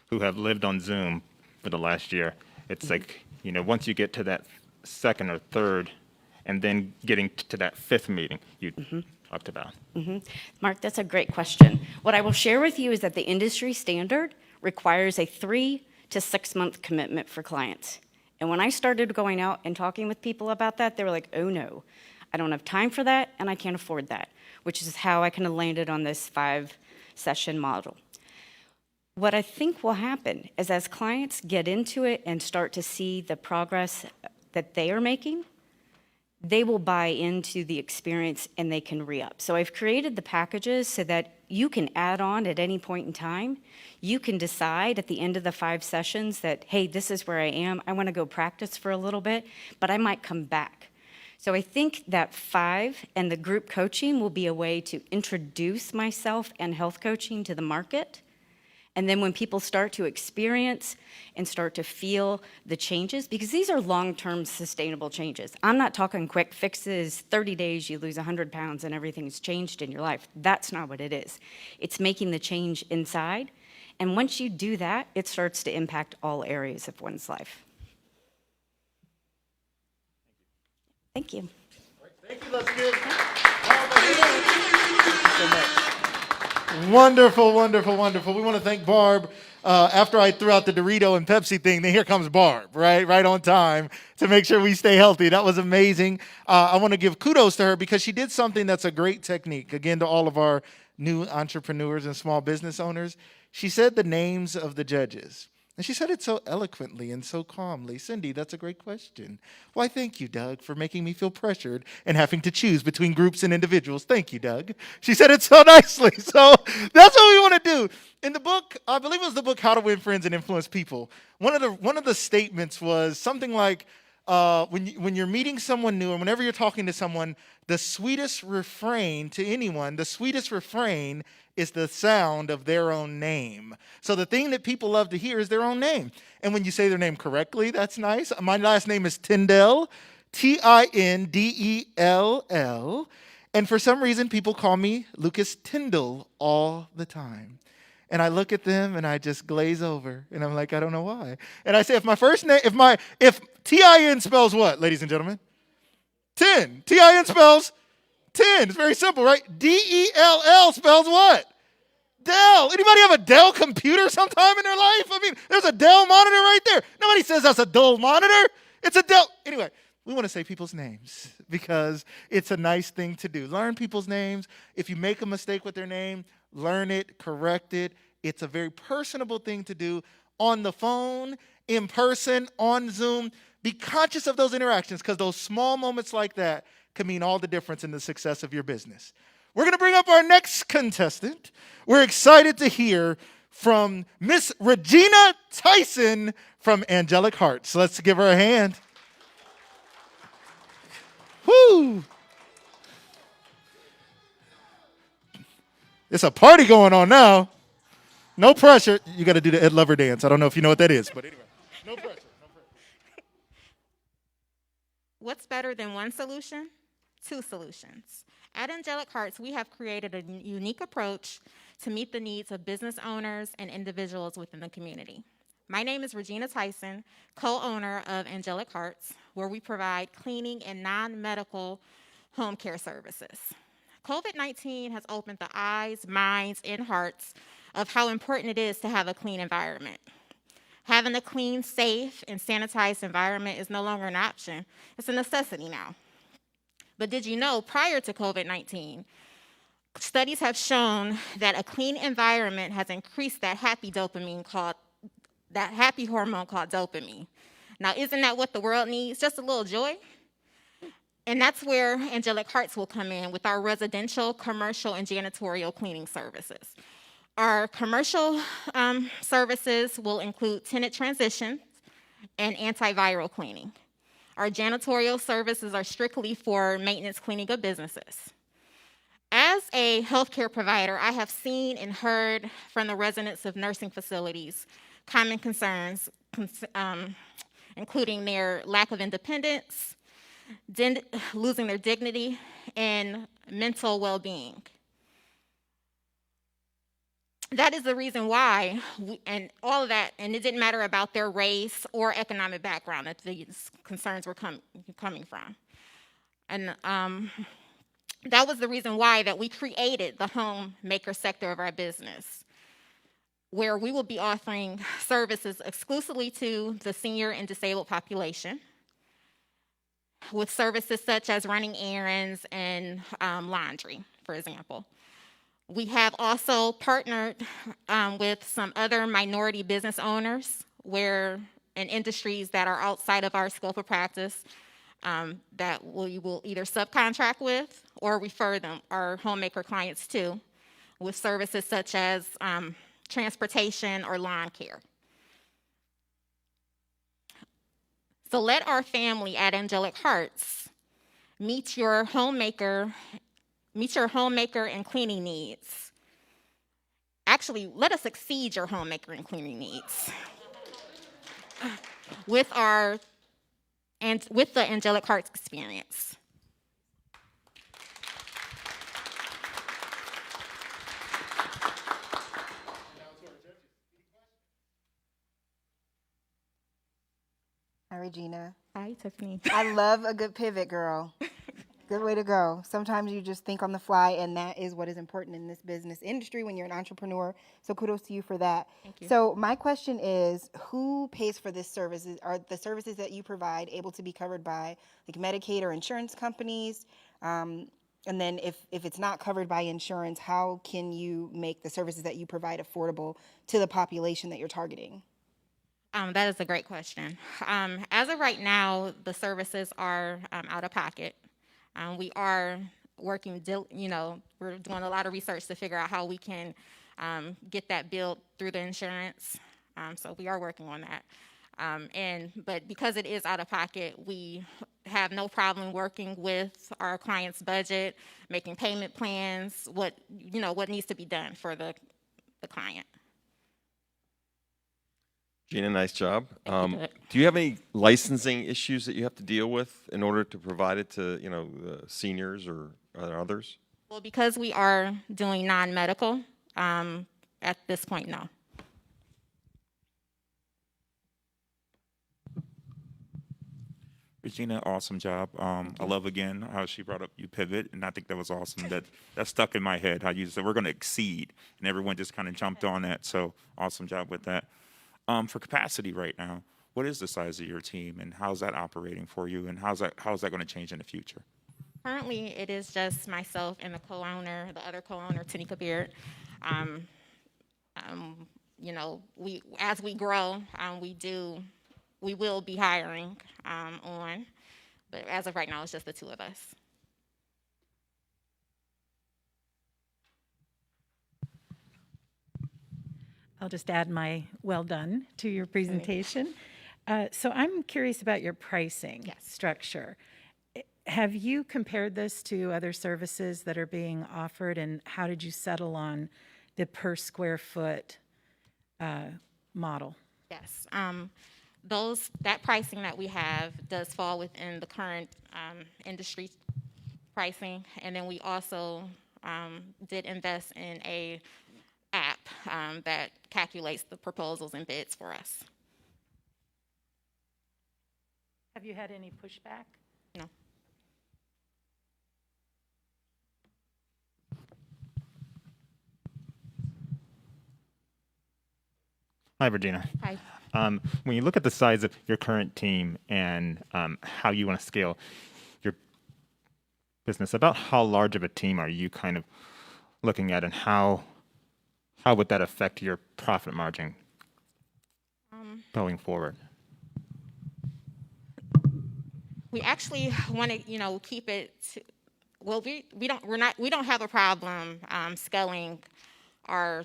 who have lived on Zoom for the last year, it's like, once you get to that second or third, and then getting to that 5th meeting you talked about. Mark, that's a great question. What I will share with you is that the industry standard requires a 3 to 6 month commitment for clients. And when I started going out and talking with people about that, they were like, oh no, I don't have time for that, and I can't afford that, which is how I kind of landed on this 5-session model. What I think will happen is as clients get into it and start to see the progress that they are making, they will buy into the experience and they can re-up. So I've created the packages so that you can add on at any point in time. You can decide at the end of the 5 sessions that, hey, this is where I am. I want to go practice for a little bit, but I might come back. So I think that 5 and the group coaching will be a way to introduce myself and health coaching to the market. And then when people start to experience and start to feel the changes, because these are long-term sustainable changes. I'm not talking quick fixes, 30 days, you lose 100 pounds and everything's changed in your life. That's not what it is. It's making the change inside. And once you do that, it starts to impact all areas of one's life. Thank you. Thank you, let's give. Thank you so much. Wonderful, wonderful, wonderful. We want to thank Barb. After I threw out the Dorito and Pepsi thing, then here comes Barb, right on time to make sure we stay healthy. That was amazing. I want to give kudos to her because she did something that's a great technique. Again, to all of our new entrepreneurs and small business owners, she said the names of the judges. And she said it so eloquently and so calmly. Cindy, that's a great question. Why, thank you, Doug, for making me feel pressured and having to choose between groups and individuals. Thank you, Doug. She said it so nicely. So that's what we want to do. In the book, I believe it was the book, How to Win Friends and Influence People, one of the statements was something like, when you're meeting someone new and whenever you're talking to someone, the sweetest refrain to anyone, the sweetest refrain is the sound of their own name. So the thing that people love to hear is their own name. And when you say their name correctly, that's nice. My last name is Tyndall, Tindell. And for some reason, people call me Lucas Tyndall all the time. And I look at them and I just glaze over. And I'm like, I don't know why. And I say, if my first name, if T-I-N spells what, ladies and gentlemen? 10. T-I-N spells 10. It's very simple, right? D-E-L-L spells what? Dell. Anybody have a Dell computer sometime in their life? I mean, there's a Dell monitor right there. Nobody says that's a dull monitor. It's a Dell. Anyway, we want to say people's names because it's a nice thing to do. Learn people's names. If you make a mistake with their name, learn it, correct it. It's a very personable thing to do on the phone, in person, on Zoom. Be conscious of those interactions because those small moments like that can mean all the difference in the success of your business. We're going to bring up our next contestant. We're excited to hear from Miss Regina Tyson from Angelic Hearts. Let's give her a hand. Woo! It's a party going on now. No pressure. You got to do the Ed Lover dance. I don't know if you know what that is, but anyway. No pressure. What's better than one solution? 2 solutions. At Angelic Hearts, we have created a unique approach to meet the needs of business owners and individuals within the community. My name is Regina Tyson, co-owner of Angelic Hearts, where we provide cleaning and non-medical home care services. COVID-19 has opened the eyes, minds, and hearts of how important it is to have a clean environment. Having a clean, safe, and sanitized environment is no longer an option. It's a necessity now. But did you know, prior to COVID-19, studies have shown that a clean environment has increased that happy hormone called dopamine. Now, isn't that what the world needs? Just a little joy? And that's where Angelic Hearts will come in with our residential, commercial, and janitorial cleaning services. Our commercial services will include tenant transitions and antiviral cleaning. Our janitorial services are strictly for maintenance cleaning of businesses. As a healthcare provider, I have seen and heard from the residents of nursing facilities common concerns, including their lack of independence, losing their dignity, and mental well-being. That is the reason why, and all of that, and it didn't matter about their race or economic background that these concerns were coming from. And that was the reason why that we created the homemaker sector of our business, where we will be offering services exclusively to the senior and disabled population, with services such as running errands and laundry, for example. We have also partnered with some other minority business owners in industries that are outside of our scope of practice, that we will either subcontract with or refer them, our homemaker clients to, with services such as transportation or lawn care. So let our family at Angelic Hearts meet your homemaker and cleaning needs. Actually, let us exceed your homemaker and cleaning needs with the Angelic Hearts experience. Hi, Regina. Hi, Tiffany. I love a good pivot, girl. Good way to go. Sometimes you just think on the fly, and that is what is important in this business industry when you're an entrepreneur. So kudos to you for that. Thank you. So my question is, who pays for this services? Are the services that you provide able to be covered by like Medicaid or insurance companies? And then if it's not covered by insurance, how can you make the services that you provide affordable to the population that you're targeting? That is a great question. As of right now, the services are out of pocket. We are working, we're doing a lot of research to figure out how we can get that built through the insurance. So we are working on that. But because it is out of pocket, we have no problem working with our client's budget, making payment plans, what needs to be done for the client. Gina, nice job. Thank you. Do you have any licensing issues that you have to deal with in order to provide it to, seniors or others? Well, because we are doing non-medical, at this point, no. Regina, awesome job. I love again how she brought up you pivot, and I think that was awesome. That stuck in my head. How you said we're going to exceed, and everyone just kind of jumped on that. So awesome job with that. For capacity right now, what is the size of your team, and how's that operating for you, and how's that going to change in the future? Currently, it is just myself and the other co-owner, Tanika Beard. As we grow, we will be hiring on, but as of right now, it's just the two of us. I'll just add my well done to your presentation. So I'm curious about your pricing structure. Have you compared this to other services that are being offered, and how did you settle on the per square foot model? Yes. That pricing that we have does fall within the current industry pricing, and then we also did invest in a app that calculates the proposals and bids for us. Have you had any pushback? No. Hi, Regina. Hi. When you look at the size of your current team and how you want to scale your business, about how large of a team are you kind of looking at, and how would that affect your profit margin going forward? We actually want to, keep it. We don't have a problem scaling our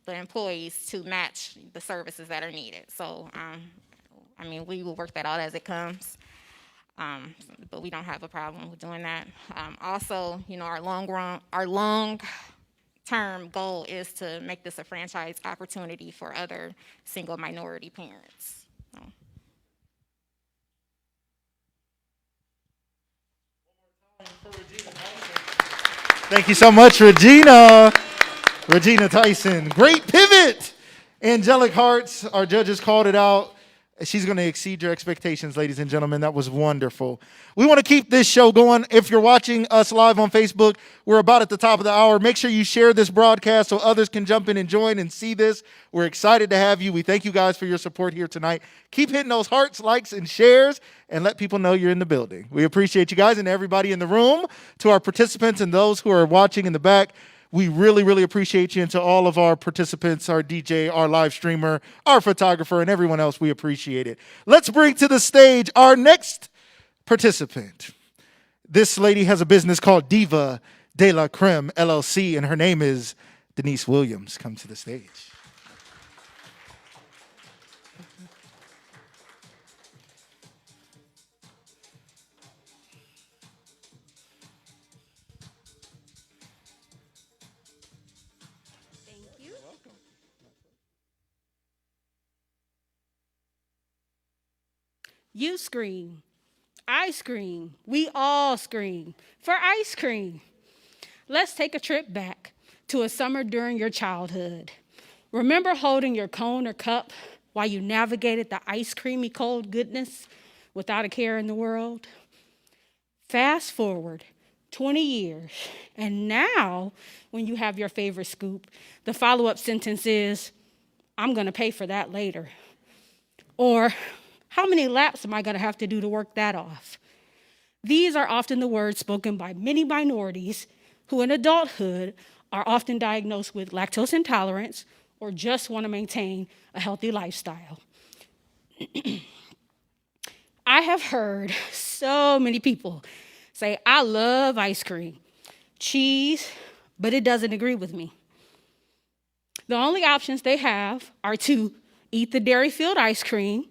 the employees to match the services that are needed. So, we will work that out as it comes. But we don't have a problem with doing that. Also, our long-term goal is to make this a franchise opportunity for other single minority parents. So. Thank you so much, Regina. Regina Tyson. Great pivot. Angelic Hearts, our judges called it out. She's going to exceed your expectations, ladies and gentlemen. That was wonderful. We want to keep this show going. If you're watching us live on Facebook, we're about at the top of the hour. Make sure you share this broadcast so others can jump in and join and see this. We're excited to have you. We thank you guys for your support here tonight. Keep hitting those hearts, likes, and shares, and let people know you're in the building. We appreciate you guys and everybody in the room. To our participants and those who are watching in the back, we really, really appreciate you. And to all of our participants, our DJ, our live streamer, our photographer, and everyone else, we appreciate it. Let's bring to the stage our next participant. This lady has a business called Diva de la Creme LLC, and her name is Denise Williams. Come to the stage. You scream. I scream. We all scream for ice cream. Let's take a trip back to a summer during your childhood. Remember holding your cone or cup while you navigated the ice creamy cold goodness without a care in the world? Fast forward 20 years, and now when you have your favorite scoop, the follow-up sentence is, I'm gonna pay for that later. Or, how many laps am I gonna have to do to work that off? These are often the words spoken by many minorities who in adulthood are often diagnosed with lactose intolerance or just wanna maintain a healthy lifestyle. I have heard so many people say, I love ice cream, cheese, but it doesn't agree with me. The only options they have are to eat the dairy-filled ice cream,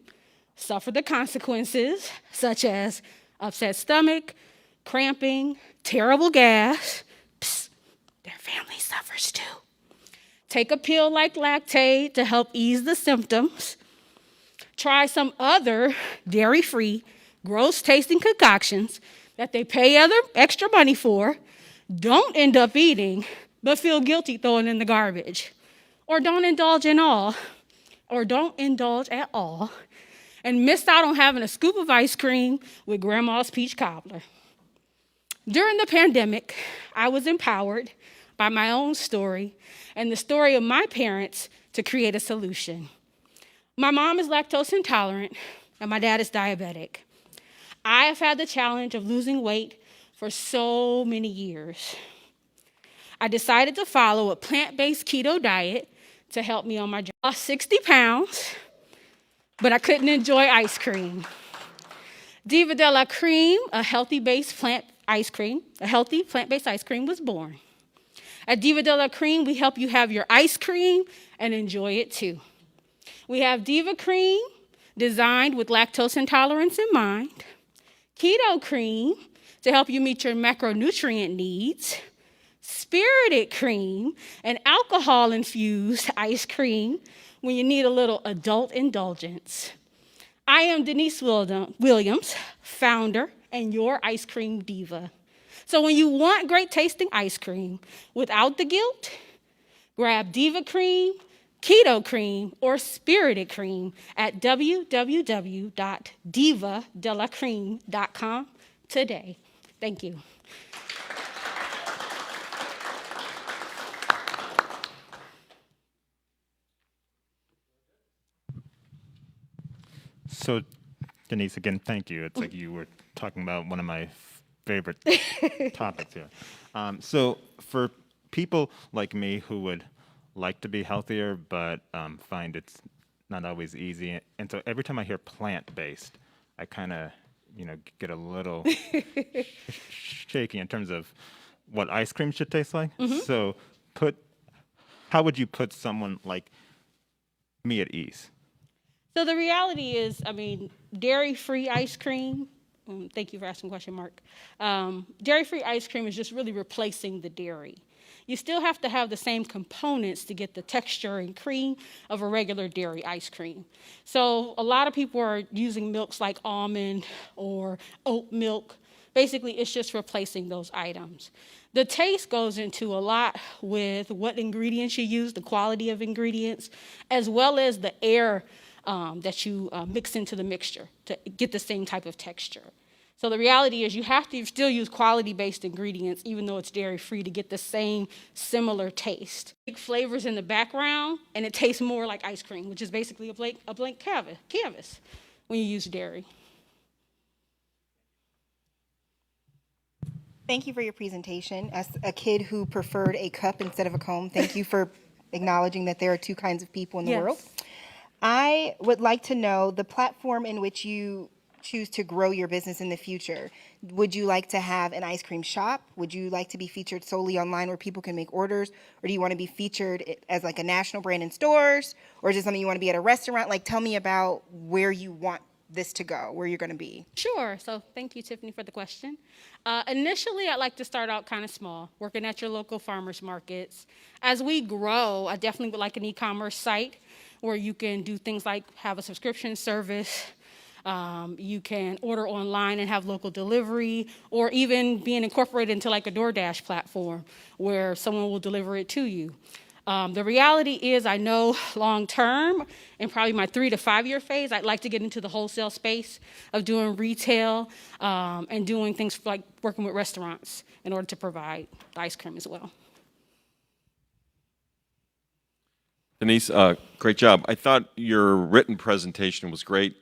suffer the consequences, such as upset stomach, cramping, terrible gas. Psst, their family suffers too. Take a pill like Lactaid to help ease the symptoms. Try some other dairy-free, gross-tasting concoctions that they pay other extra money for, don't end up eating, but feel guilty throwing in the garbage. Or don't indulge at all, and missed out on having a scoop of ice cream with grandma's peach cobbler. During the pandemic, I was empowered by my own story and the story of my parents to create a solution. My mom is lactose intolerant, and my dad is diabetic. I have had the challenge of losing weight for so many years. I decided to follow a plant-based keto diet to help me on my journey. I lost 60 pounds, but I couldn't enjoy ice cream. Diva de la Creme, a healthy plant-based ice cream was born. At Diva de la Creme, we help you have your ice cream and enjoy it too. We have Diva Cream, designed with lactose intolerance in mind, Keto Cream, to help you meet your macronutrient needs, Spirited Cream, an alcohol-infused ice cream when you need a little adult indulgence. I am Denise Williams, founder and your ice cream diva. So when you want great tasting ice cream without the guilt, grab Diva Cream, Keto Cream, or Spirited Cream at www.divadelacreme.com today. Thank you. So, Denise, again, thank you. It's like you were talking about one of my favorite topics here. So for people like me who would like to be healthier but find it's not always easy, and so every time I hear plant-based, I kind of, get a little shaky in terms of what ice cream should taste like. Mm-hmm. So how would you put someone like me at ease? So the reality is, dairy-free ice cream, thank you for asking the question, Mark. Dairy-free ice cream is just really replacing the dairy. You still have to have the same components to get the texture and cream of a regular dairy ice cream. So a lot of people are using milks like almond or oat milk. Basically, it's just replacing those items. The taste goes into a lot with what ingredients you use, the quality of ingredients, as well as the air that you mix into the mixture to get the same type of texture. So the reality is you have to still use quality-based ingredients, even though it's dairy-free, to get the same similar taste. Flavors in the background, and it tastes more like ice cream, which is basically a blank canvas when you use dairy. Thank you for your presentation. As a kid who preferred a cup instead of a comb, thank you for acknowledging that there are two kinds of people in the world. I would like to know the platform in which you choose to grow your business in the future, would you like to have an ice cream shop? Would you like to be featured solely online where people can make orders? Or do you want to be featured as like a national brand in stores? Or is it something you want to be at a restaurant? Like, tell me about where you want this to go, where you're going to be. Sure. So thank you, Tiffany, for the question. Initially, I'd like to start out kind of small, working at your local farmers markets. As we grow, I definitely would like an e-commerce site where you can do things like have a subscription service. You can order online and have local delivery, or even being incorporated into like a DoorDash platform where someone will deliver it to you. The reality is I know long term, in probably my 3 to 5 year phase, I'd like to get into the wholesale space of doing retail and doing things like working with restaurants in order to provide the ice cream as well. Denise, great job. I thought your written presentation was great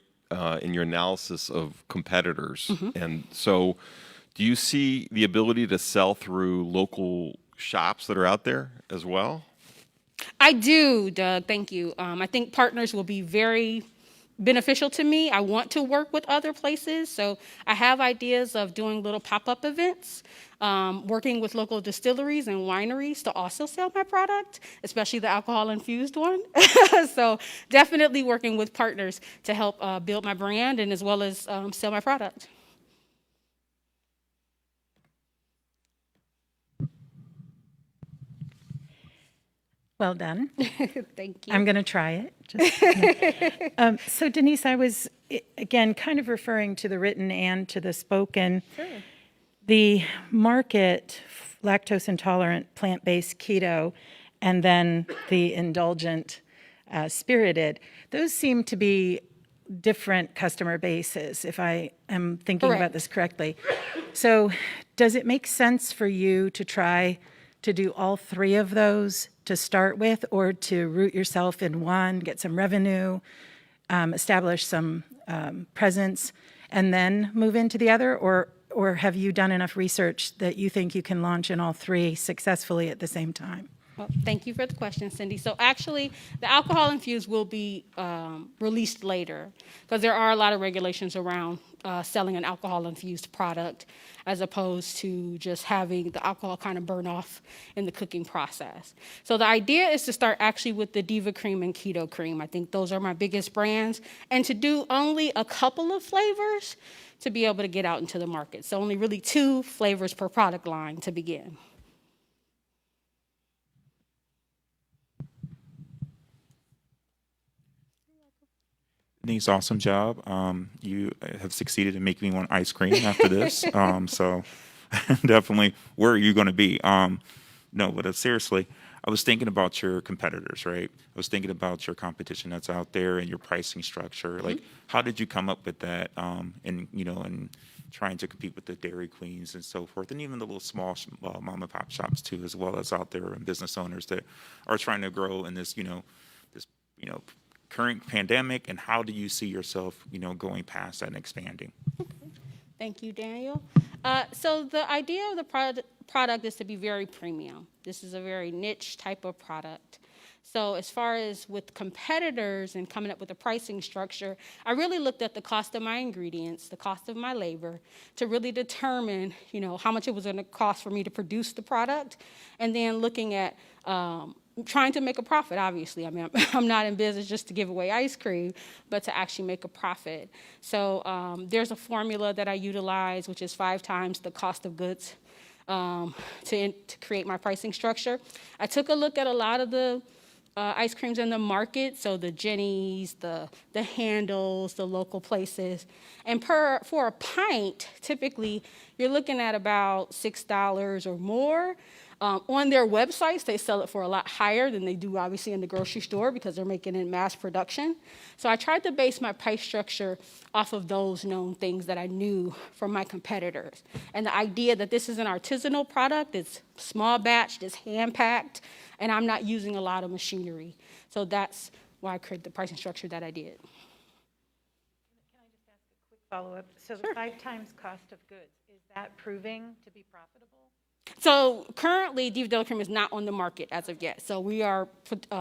in your analysis of competitors. And so do you see the ability to sell through local shops that are out there as well? I do, Doug. Thank you. I think partners will be very beneficial to me. I want to work with other places. So I have ideas of doing little pop-up events, working with local distilleries and wineries to also sell my product, especially the alcohol-infused one. So definitely working with partners to help build my brand and as well as sell my product. Well done. Thank you. I'm going to try it. So Denise, I was, again, kind of referring to the written and to the spoken. Sure. The market, lactose intolerant, plant-based keto, and then the indulgent, spirited, those seem to be different customer bases, if I am thinking about this correctly. So does it make sense for you to try to do all three of those to start with, or to root yourself in one, get some revenue, establish some presence, and then move into the other? Or have you done enough research that you think you can launch in all three successfully at the same time? Well, thank you for the question, Cindy. So actually, the alcohol infused will be released later because there are a lot of regulations around selling an alcohol infused product as opposed to just having the alcohol kind of burn off in the cooking process. So the idea is to start actually with the Diva Cream and Keto Cream. I think those are my biggest brands, and to do only a couple of flavors to be able to get out into the market. So only really 2 flavors per product line to begin. Denise, awesome job. You have succeeded in making me want ice cream after this. So definitely, where are you going to be? No, but seriously, I was thinking about your competitors, right? I was thinking about your competition that's out there and your pricing structure. Like, how did you come up with that? And trying to compete with the Dairy Queens and so forth, and even the little small mom and pop shops too, as well as out there, and business owners that are trying to grow in this, current pandemic, and how do you see yourself, going past that and expanding? Thank you, Daniel. So the idea of the product is to be very premium. This is a very niche type of product. So as far as with competitors and coming up with a pricing structure, I really looked at the cost of my ingredients, the cost of my labor, to really determine, how much it was going to cost for me to produce the product, and then looking at trying to make a profit, obviously. I mean, I'm not in business just to give away ice cream, but to actually make a profit. So there's a formula that I utilize, which is 5 times the cost of goods to create my pricing structure. I took a look at a lot of the ice creams in the market, so the Jenny's, the Handles, the local places. And for a pint, typically, you're looking at about $6 or more. On their websites, they sell it for a lot higher than they do, obviously, in the grocery store because they're making it in mass production. So I tried to base my price structure off of those known things that I knew from my competitors. And the idea that this is an artisanal product, it's small batch, it's hand-packed, and I'm not using a lot of machinery. So that's why I created the pricing structure that I did. Can I just ask a quick follow-up? So the 5 times cost of goods, is that proving to be profitable? So currently, Diva Deli Cream is not on the market as of yet. So we are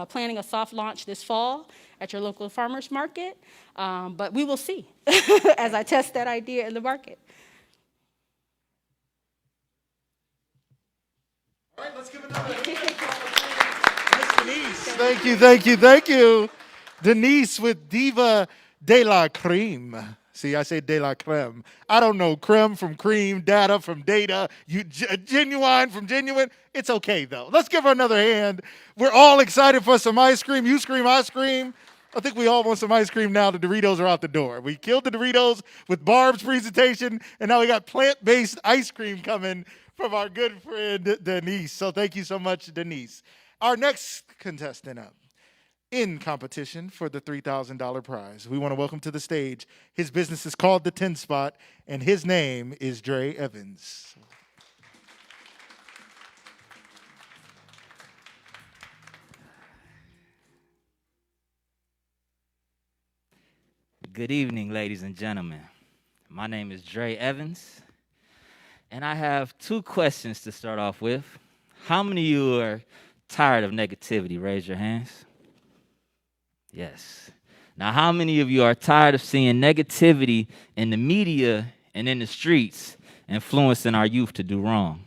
planning a soft launch this fall at your local farmers market. But we will see as I test that idea in the market. All right, let's give another hand. Miss Denise. Thank you, thank you, thank you. Denise with Diva de la Creme. See, I say de la creme. I don't know creme from cream, data from data, genuine from genuine. It's okay, though. Let's give her another hand. We're all excited for some ice cream. You scream, I scream. I think we all want some ice cream now. The Doritos are out the door. We killed the Doritos with Barb's presentation, and now we got plant-based ice cream coming from our good friend, Denise. So thank you so much, Denise. Our next contestant up in competition for the $3,000 prize, we want to welcome to the stage. His business is called The 10 Spot, and his name is Dre Evans. Good evening, ladies and gentlemen. My name is Dre Evans, and I have two questions to start off with. How many of you are tired of negativity? Raise your hands. Yes. Now, how many of you are tired of seeing negativity in the media and in the streets influencing our youth to do wrong?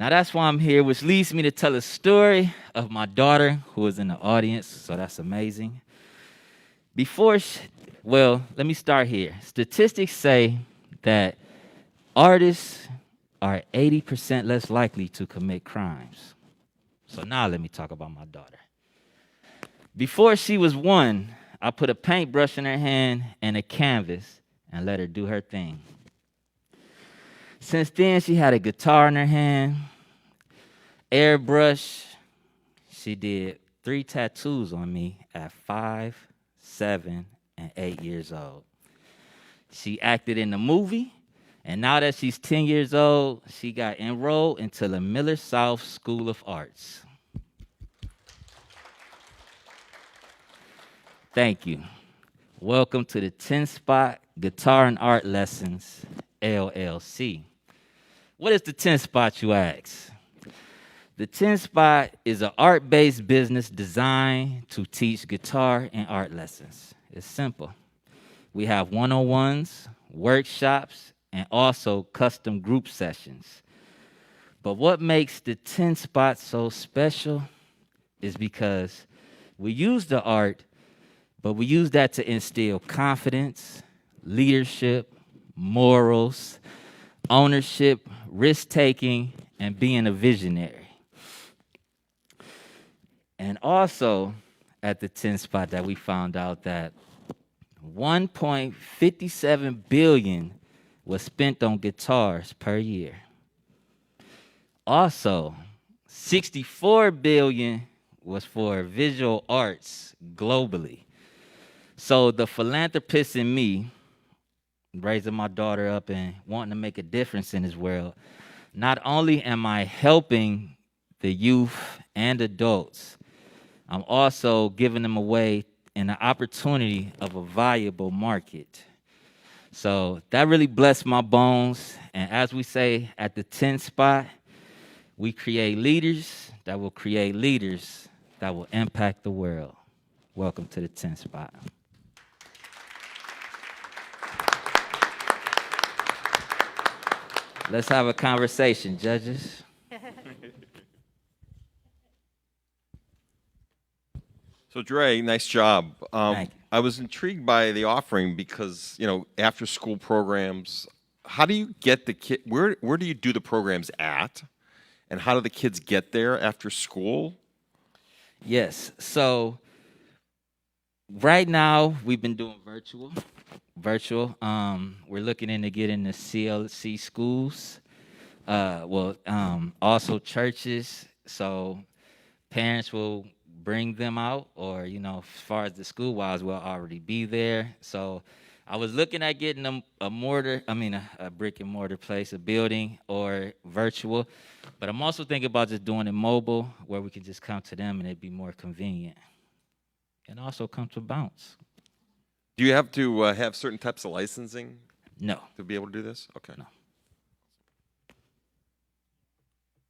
Now, that's why I'm here, which leads me to tell a story of my daughter who is in the audience, so that's amazing. Let me start here. Statistics say that artists are 80% less likely to commit crimes. So now let me talk about my daughter. Before she was 1, I put a paintbrush in her hand and a canvas and let her do her thing. Since then, she had a guitar in her hand, airbrush. She did 3 tattoos on me at 5, 7, and 8 years old. She acted in the movie, and now that she's 10 years old, she got enrolled into the Miller South School of Arts. Thank you. Welcome to the 10 Spot Guitar and Art Lessons, LLC. What is the 10 Spot, you ask? The 10 Spot is an art-based business designed to teach guitar and art lessons. It's simple. We have one-on-ones, workshops, and also custom group sessions. But what makes the 10 Spot so special is because we use the art, but we use that to instill confidence, leadership, morals, ownership, risk-taking, and being a visionary. And also, at the 10 Spot that we found out that $1.57 billion was spent on guitars per year. Also, $64 billion was for visual arts globally. So the philanthropist in me, raising my daughter up and wanting to make a difference in this world, not only am I helping the youth and adults, I'm also giving them away in the opportunity of a viable market. So that really blessed my bones. And as we say at the 10 Spot, we create leaders that will create leaders that will impact the world. Welcome to the 10 Spot. Let's have a conversation, judges. So Dre, nice job. Thank you. I was intrigued by the offering because, after school programs, how do you get the kid, where do you do the programs at? And how do the kids get there after school? Yes, so right now we've been doing virtual. We're looking into getting the CLC schools, also churches, so parents will bring them out, or as far as the school wise, we'll already be there. So I was looking at getting a brick and mortar place, a building, or virtual, but I'm also thinking about just doing it mobile, where we can just come to them and it'd be more convenient, and also come to Bounce. Do you have to have certain types of licensing? No. To be able to do this? Okay. No.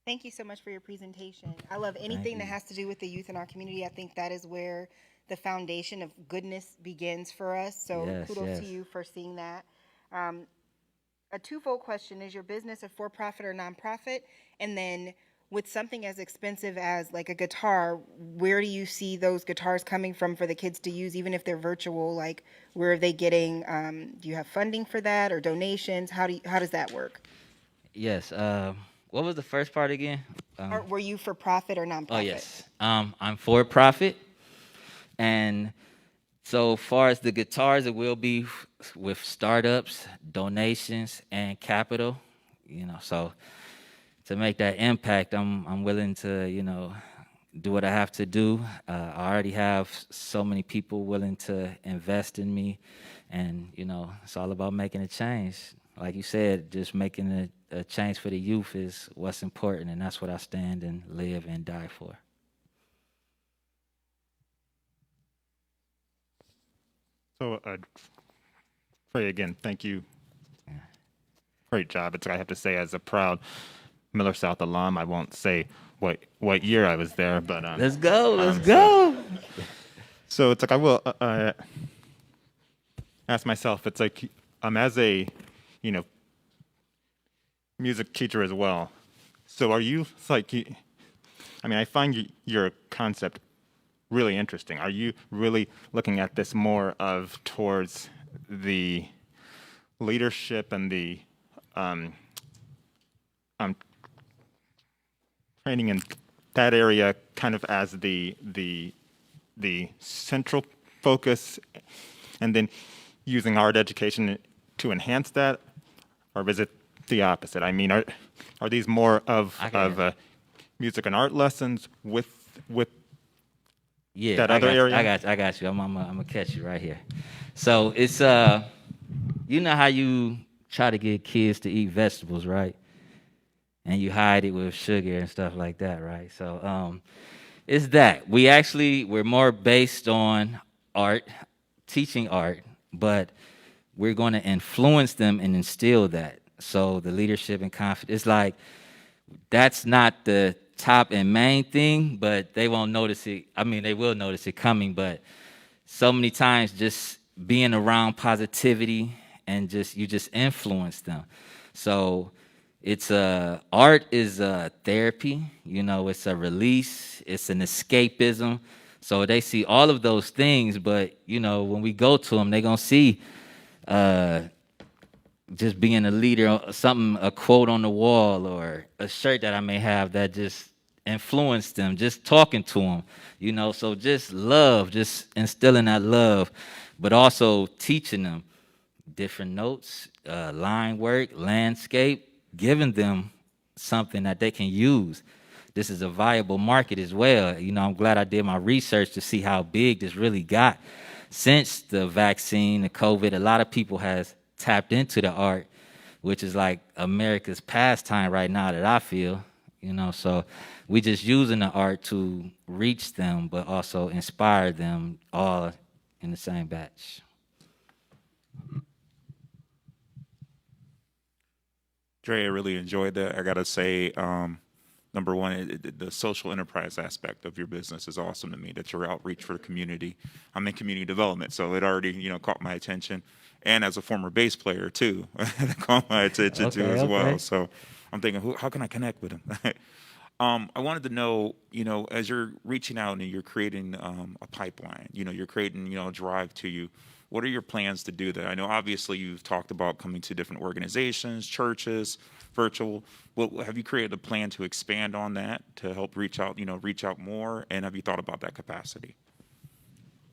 Thank you so much for your presentation. I love anything that has to do with the youth in our community. I think that is where the foundation of goodness begins for us. So kudos to you for seeing that. A twofold question: is your business a for-profit or nonprofit? And then with something as expensive as like a guitar, where do you see those guitars coming from for the kids to use, even if they're virtual? Like, where are they getting? Do you have funding for that or donations? How does that work? Yes. What was the first part again? Or were you for profit or nonprofit? Oh, yes. I'm for profit. And so far as the guitars, it will be with startups, donations, and capital. So to make that impact, I'm willing to, do what I have to do. I already have so many people willing to invest in me. And, it's all about making a change. Like you said, just making a change for the youth is what's important, and that's what I stand and live and die for. So, Trey, again, thank you. Great job. I have to say, as a proud Miller South alum, I won't say what year I was there, but let's go. So it's like I will ask myself. It's like as a music teacher as well. So are you I find your concept really interesting. Are you really looking at this more of towards the leadership and the training in that area kind of as the central focus, and then using art education to enhance that, or is it the opposite? Are these more of music and art lessons with that other area? I got you. I'm gonna catch you right here. So it's you know how you try to get kids to eat vegetables, right? And you hide it with sugar and stuff like that, right? So it's that. We're more based on art, teaching art, but we're going to influence them and instill that. So the leadership and confidence, it's like that's not the top and main thing, but they won't notice it. They will notice it coming, but so many times just being around positivity and you just influence them. So it's art is a therapy, it's a release, it's an escapism. So they see all of those things, but when we go to them, they're gonna see just being a leader, a quote on the wall or a shirt that I may have that just influenced them, just talking to them, so just love, just instilling that love, but also teaching them different notes, line work, landscape, giving them something that they can use. This is a viable market as well. I'm glad I did my research to see how big this really got. Since the vaccine, the COVID, a lot of people has tapped into the art, which is like America's pastime right now that I feel, so we just using the art to reach them, but also inspire them all in the same batch. Dre, I really enjoyed that. I gotta say, number one, the social enterprise aspect of your business is awesome to me. That's your outreach for the community. I'm in community development, so it already, caught my attention. And as a former bass player too, it caught my attention too as well. So I'm thinking, how can I connect with him? I wanted to know, as you're reaching out and you're creating a pipeline, you're creating, a drive to you. What are your plans to do that? I know obviously you've talked about coming to different organizations, churches, virtual. Have you created a plan to expand on that to help reach out more? And have you thought about that capacity?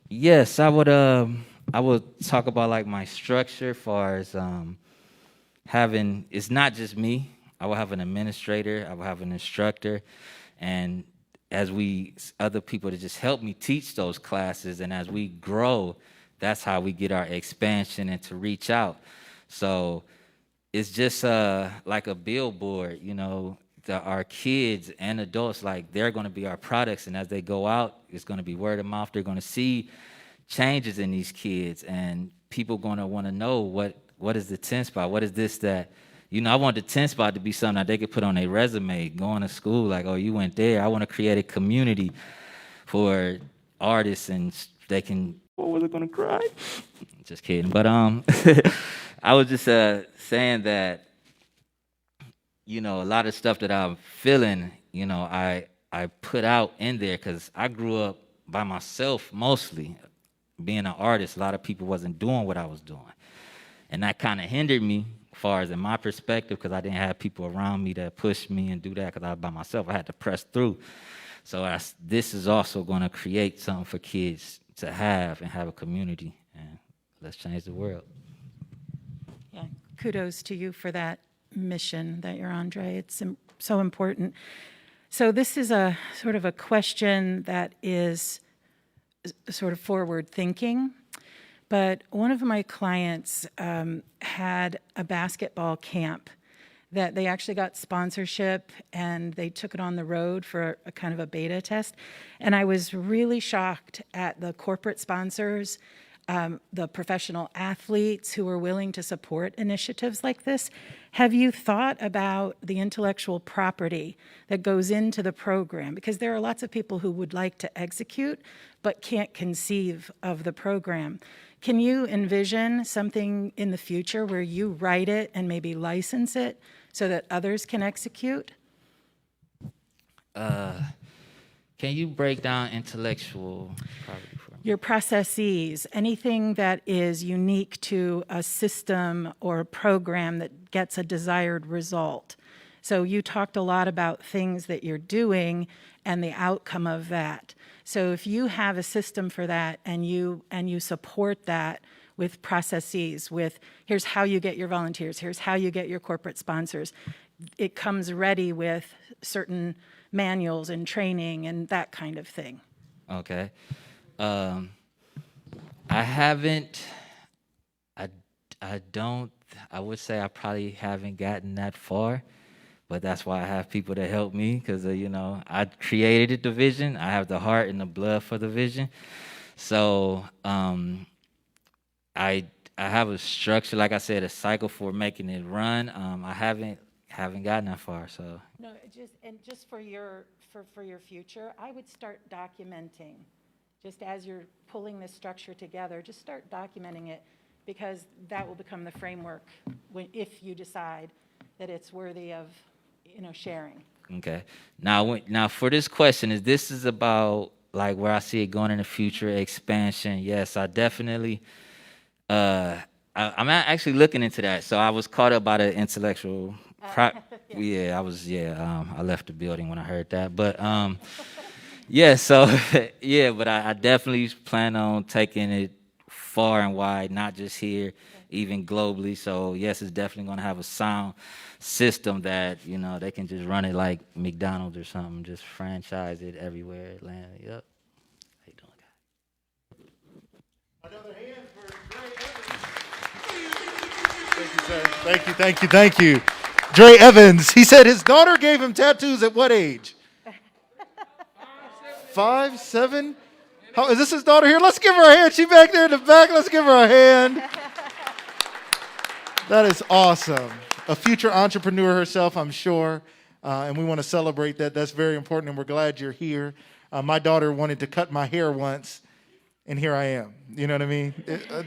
Yes, I would talk about like my structure as far as it's not just me. I will have an administrator, I will have an instructor, and other people to just help me teach those classes, and as we grow, that's how we get our expansion and to reach out. So it's just like a billboard, our kids and adults, like they're going to be our products, and as they go out, it's going to be word of mouth. They're going to see changes in these kids, and people going to want to know what is the 10 spot, what is this that You know, I want the 10 spot to be something that they could put on their resume, going to school, like, oh, you went there. I want to create a community for artists, and they can. What was I gonna cry? Just kidding. But I was just saying that, you know, a lot of stuff that I'm feeling, you know, I put out in there because I grew up by myself mostly. Being an artist, a lot of people wasn't doing what I was doing, and that kind of hindered me, as far as in my perspective, because I didn't have people around me that pushed me and do that. Because I was by myself, I had to press through. So this is also going to create something for kids to have and have a community, and let's change the world. Yeah, kudos to you for that mission that you're on, Dre. It's so important. So this is a sort of a question that is sort of forward thinking, but one of my clients had a basketball camp that they actually got sponsorship, and they took it on the road for a kind of a beta test. And I was really shocked at the corporate sponsors, the professional athletes who are willing to support initiatives like this. Have you thought about the intellectual property that goes into the program? Because there are lots of people who would like to execute but can't conceive of the program. Can you envision something in the future where you write it and maybe license it so that others can execute? Can you break down intellectual property for me? Your processes, anything that is unique to a system or a program that gets a desired result. So you talked a lot about things that you're doing and the outcome of that. So if you have a system for that and you support that with processes, with here's how you get your volunteers, here's how you get your corporate sponsors, it comes ready with certain manuals and training and that kind of thing. Okay. I haven't, I would say I probably haven't gotten that far, but that's why I have people that help me, because, you know, I created the vision. I have the heart and the blood for the vision. So I have a structure, like I said, a cycle for making it run. I haven't gotten that far, so. No, just for your future, I would start documenting. Just as you're pulling this structure together, just start documenting it, because that will become the framework if you decide that it's worthy of, you know, sharing. Okay. Now for this question, this is about like where I see it going in the future, expansion. Yes, I definitely. I'm actually looking into that. So I was caught up by the intellectual. I left the building when I heard that, but yeah. So yeah, but I definitely plan on taking it far and wide, not just here, even globally. So yes, it's definitely going to have a sound system that, you know, they can just run it like McDonald's or something, just franchise it everywhere. Atlanta. Yep. How you doing, guys? Another hand for Dre Evans. Thank you, sir. Thank you. Dre Evans. He said his daughter gave him tattoos at what age? 5, 7? How, is this his daughter here? Let's give her a hand. She back there in the back. Let's give her a hand. That is awesome. A future entrepreneur herself, I'm sure. And we want to celebrate that. That's very important, and we're glad you're here. My daughter wanted to cut my hair once, and here I am. You know what I mean?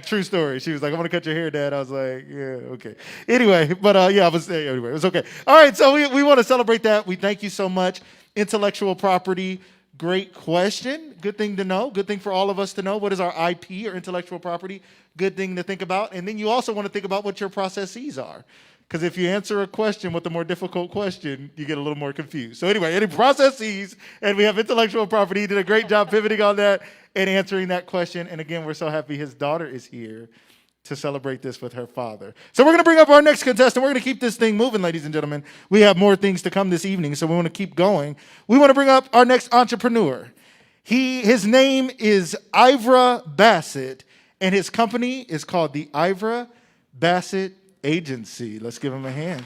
True story. She was like, I want to cut your hair, Dad. I was like, yeah, okay. Anyway, but anyway, it was okay. All right, so we want to celebrate that. We thank you so much. Intellectual property, great question. Good thing to know. Good thing for all of us to know. What is our IP or intellectual property? Good thing to think about. And then you also want to think about what your processes are. Because if you answer a question with a more difficult question, you get a little more confused. So anyway, any processes, and we have intellectual property. He did a great job pivoting on that and answering that question. And again, we're so happy his daughter is here to celebrate this with her father. So we're going to bring up our next contestant. We're going to keep this thing moving, ladies and gentlemen. We have more things to come this evening, so we want to keep going. We want to bring up our next entrepreneur. His name is Ivra Bassett, and his company is called the Ivra Bassett Agency. Let's give him a hand.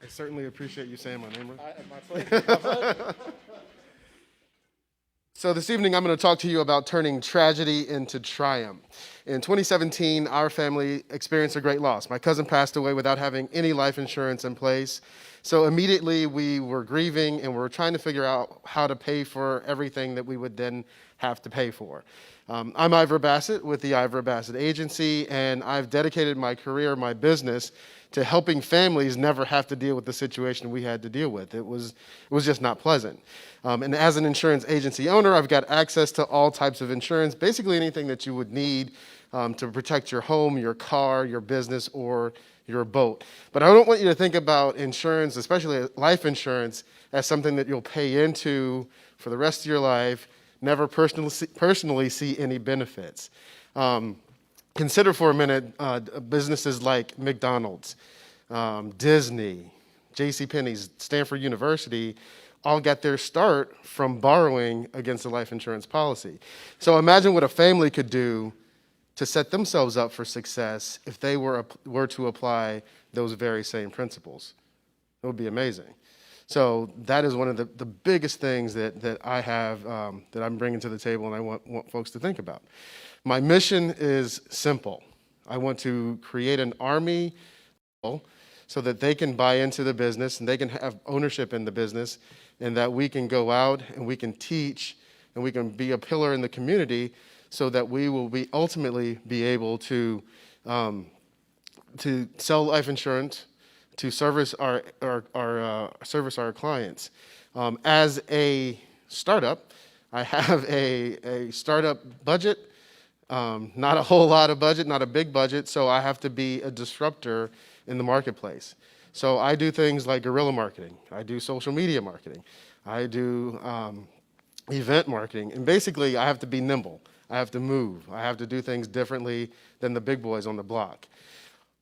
I certainly appreciate you saying my name right. My pleasure. So this evening, I'm going to talk to you about turning tragedy into triumph. In 2017, our family experienced a great loss. My cousin passed away without having any life insurance in place. So immediately we were grieving and we were trying to figure out how to pay for everything that we would then have to pay for. I'm Ivra Bassett with the Ivra Bassett Agency, and I've dedicated my career, my business, to helping families never have to deal with the situation we had to deal with. It was just not pleasant. And as an insurance agency owner, I've got access to all types of insurance, basically anything that you would need to protect your home, your car, your business, or your boat. But I don't want you to think about insurance, especially life insurance, as something that you'll pay into for the rest of your life, never personally see any benefits. Consider for a minute businesses like McDonald's, Disney, JCPenney's, Stanford University, all got their start from borrowing against a life insurance policy. So imagine what a family could do to set themselves up for success if they were to apply those very same principles. It would be amazing. So that is one of the biggest things that I have, that I'm bringing to the table and I want folks to think about. My mission is simple. I want to create an army so that they can buy into the business and they can have ownership in the business, and that we can go out and we can teach and we can be a pillar in the community so that we will ultimately be able to sell life insurance, to service our clients. As a startup, I have a startup budget, not a whole lot of budget, not a big budget, so I have to be a disruptor in the marketplace. So I do things like guerrilla marketing. I do social media marketing. I do event marketing. And basically, I have to be nimble. I have to move. I have to do things differently than the big boys on the block.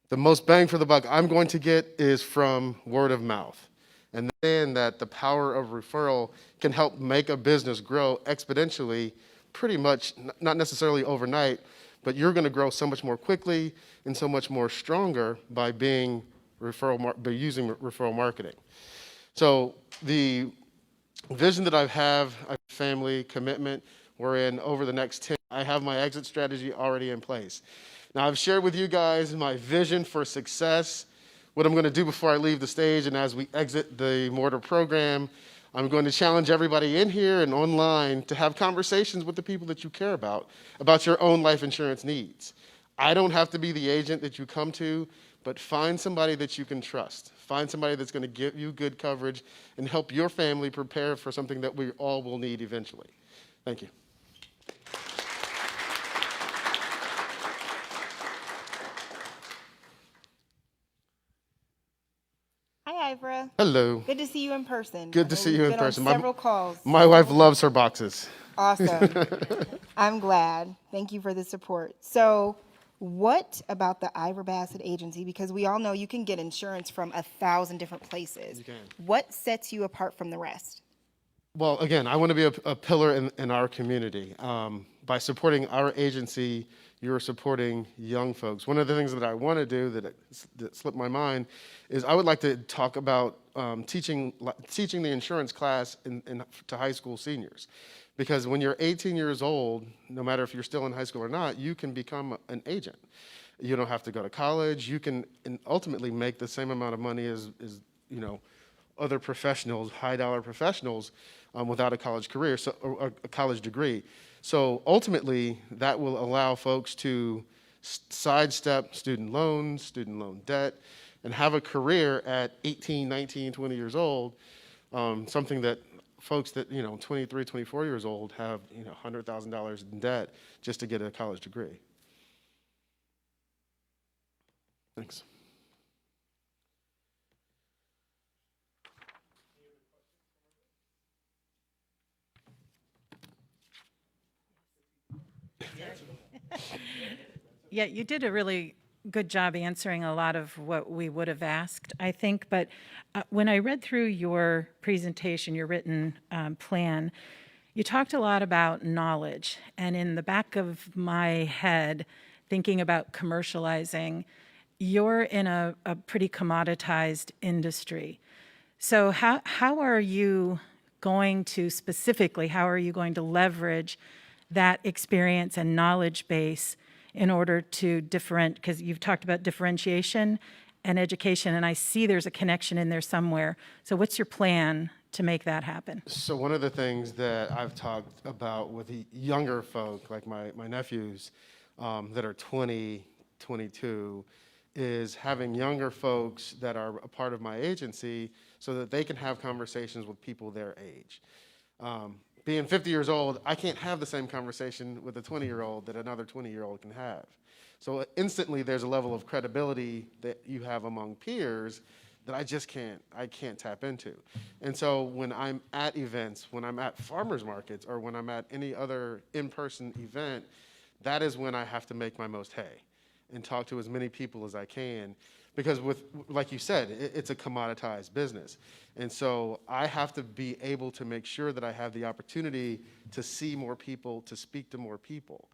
The most bang for the buck I'm going to get is from word of mouth. And then that the power of referral can help make a business grow exponentially, pretty much, not necessarily overnight, but you're going to grow so much more quickly and so much more stronger by using referral marketing. So the vision that I have, family commitment, wherein over the next 10, I have my exit strategy already in place. Now, I've shared with you guys my vision for success, what I'm going to do before I leave the stage, and as we exit the MORTAR program, I'm going to challenge everybody in here and online to have conversations with the people that you care about your own life insurance needs. I don't have to be the agent that you come to, but find somebody that you can trust. Find somebody that's going to give you good coverage and help your family prepare for something that we all will need eventually. Thank you. Hi, Ivra. Hello. Good to see you in person. Good to see you in person. Several calls. My wife loves her boxes. Awesome. I'm glad. Thank you for the support. So, what about the Ivra Bassett Agency? Because we all know you can get insurance from 1,000 different places. You can. What sets you apart from the rest? Well, again, I want to be a pillar in our community. By supporting our agency, you're supporting young folks. One of the things that I want to do that slipped my mind is I would like to talk about teaching the insurance class to high school seniors. Because when you're 18 years old, no matter if you're still in high school or not, you can become an agent. You don't have to go to college. You can ultimately make the same amount of money as other professionals, high-dollar professionals, without a college career, or a college degree. So ultimately, that will allow folks to sidestep student loans, student loan debt, and have a career at 18, 19, 20 years old, something that folks that, 23, 24 years old have, $100,000 in debt just to get a college degree. Thanks. Yeah, you did a really good job answering a lot of what we would have asked, I think. But when I read through your presentation, your written plan, you talked a lot about knowledge. And in the back of my head, thinking about commercializing, you're in a pretty commoditized industry. So how are you going to specifically, how are you going to leverage that experience and knowledge base in order to because you've talked about differentiation and education, and I see there's a connection in there somewhere. So what's your plan to make that happen? So one of the things that I've talked about with the younger folk, like my nephews that are 20, 22, is having younger folks that are a part of my agency so that they can have conversations with people their age. Being 50 years old, I can't have the same conversation with a 20-year-old that another 20-year-old can have. So instantly there's a level of credibility that you have among peers that I can't tap into. And so when I'm at events, when I'm at farmers markets, or when I'm at any other in-person event, that is when I have to make my most hay and talk to as many people as I can. Because like you said, it's a commoditized business. And so I have to be able to make sure that I have the opportunity to see more people, to speak to more people.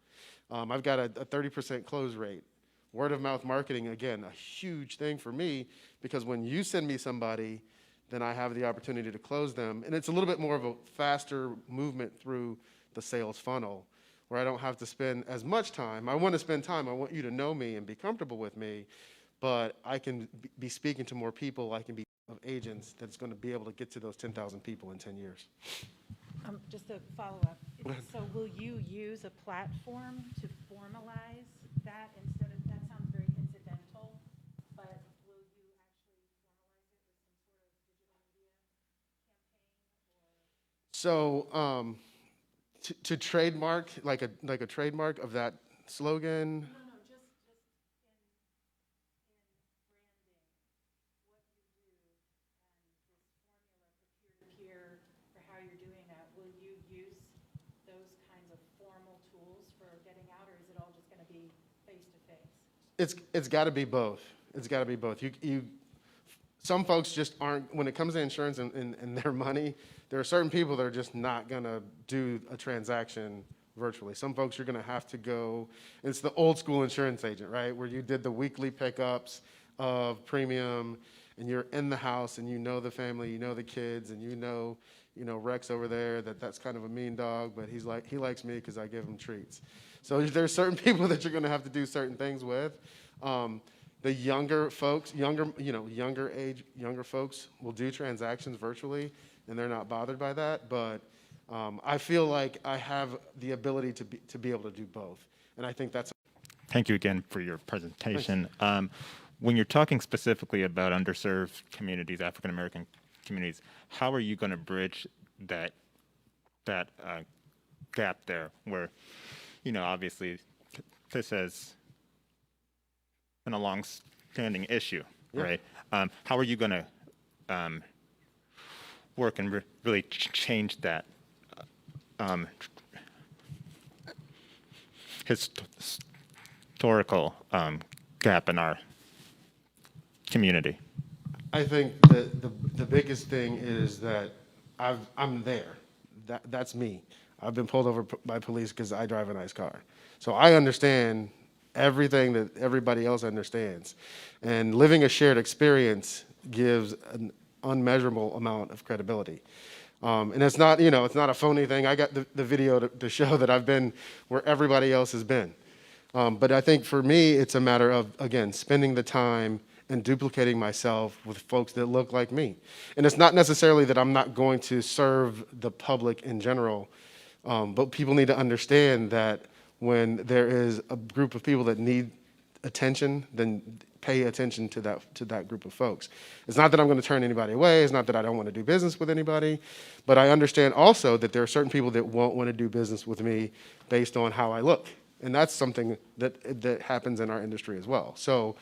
I've got a 30% close rate. Word of mouth marketing, again, a huge thing for me, because when you send me somebody, then I have the opportunity to close them. And it's a little bit more of a faster movement through the sales funnel, where I don't have to spend as much time. I want to spend time. I want you to know me and be comfortable with me, but I can be speaking to more people. I can be of agents that's going to be able to get to those 10,000 people in 10 years. Just a follow up. So will you use a platform to formalize that instead of, that sounds very incidental, but will you actually formalize it with some sort of digital media campaign? So to trademark, like a trademark of that slogan? No, just in branding, what you do, and this formula for peer-to-peer, for how you're doing that. Will you use those kinds of formal tools for getting out, or is it all just going to be face-to-face? It's got to be both. It's got to be both. Some folks just aren't, when it comes to insurance and their money, there are certain people that are just not going to do a transaction virtually. Some folks you're going to have to go, it's the old school insurance agent, right? Where you did the weekly pickups of premium, and you're in the house and you know the family, you know the kids, and you know Rex over there, that's kind of a mean dog, but he likes me because I give him treats. So there's certain people that you're going to have to do certain things with. The younger folks, younger folks will do transactions virtually, and they're not bothered by that. But I feel like I have the ability to be able to do both, and I think that's. Thank you again for your presentation. When you're talking specifically about underserved communities, African American communities, how are you going to bridge that gap there, where, obviously this has been a long-standing issue, right? How are you going to work and really change that historical gap in our community? I think that the biggest thing is that I'm there. That's me. I've been pulled over by police because I drive a nice car. So I understand everything that everybody else understands. And living a shared experience gives an unmeasurable amount of credibility. And it's not, it's not a phony thing. I got the video to show that I've been where everybody else has been. But I think for me, it's a matter of, again, spending the time and duplicating myself with folks that look like me. And it's not necessarily that I'm not going to serve the public in general, but people need to understand that when there is a group of people that need attention, then pay attention to that group of folks. It's not that I'm going to turn anybody away. It's not that I don't want to do business with anybody, but I understand also that there are certain people that won't want to do business with me based on how I look. And that's something that happens in our industry as well. So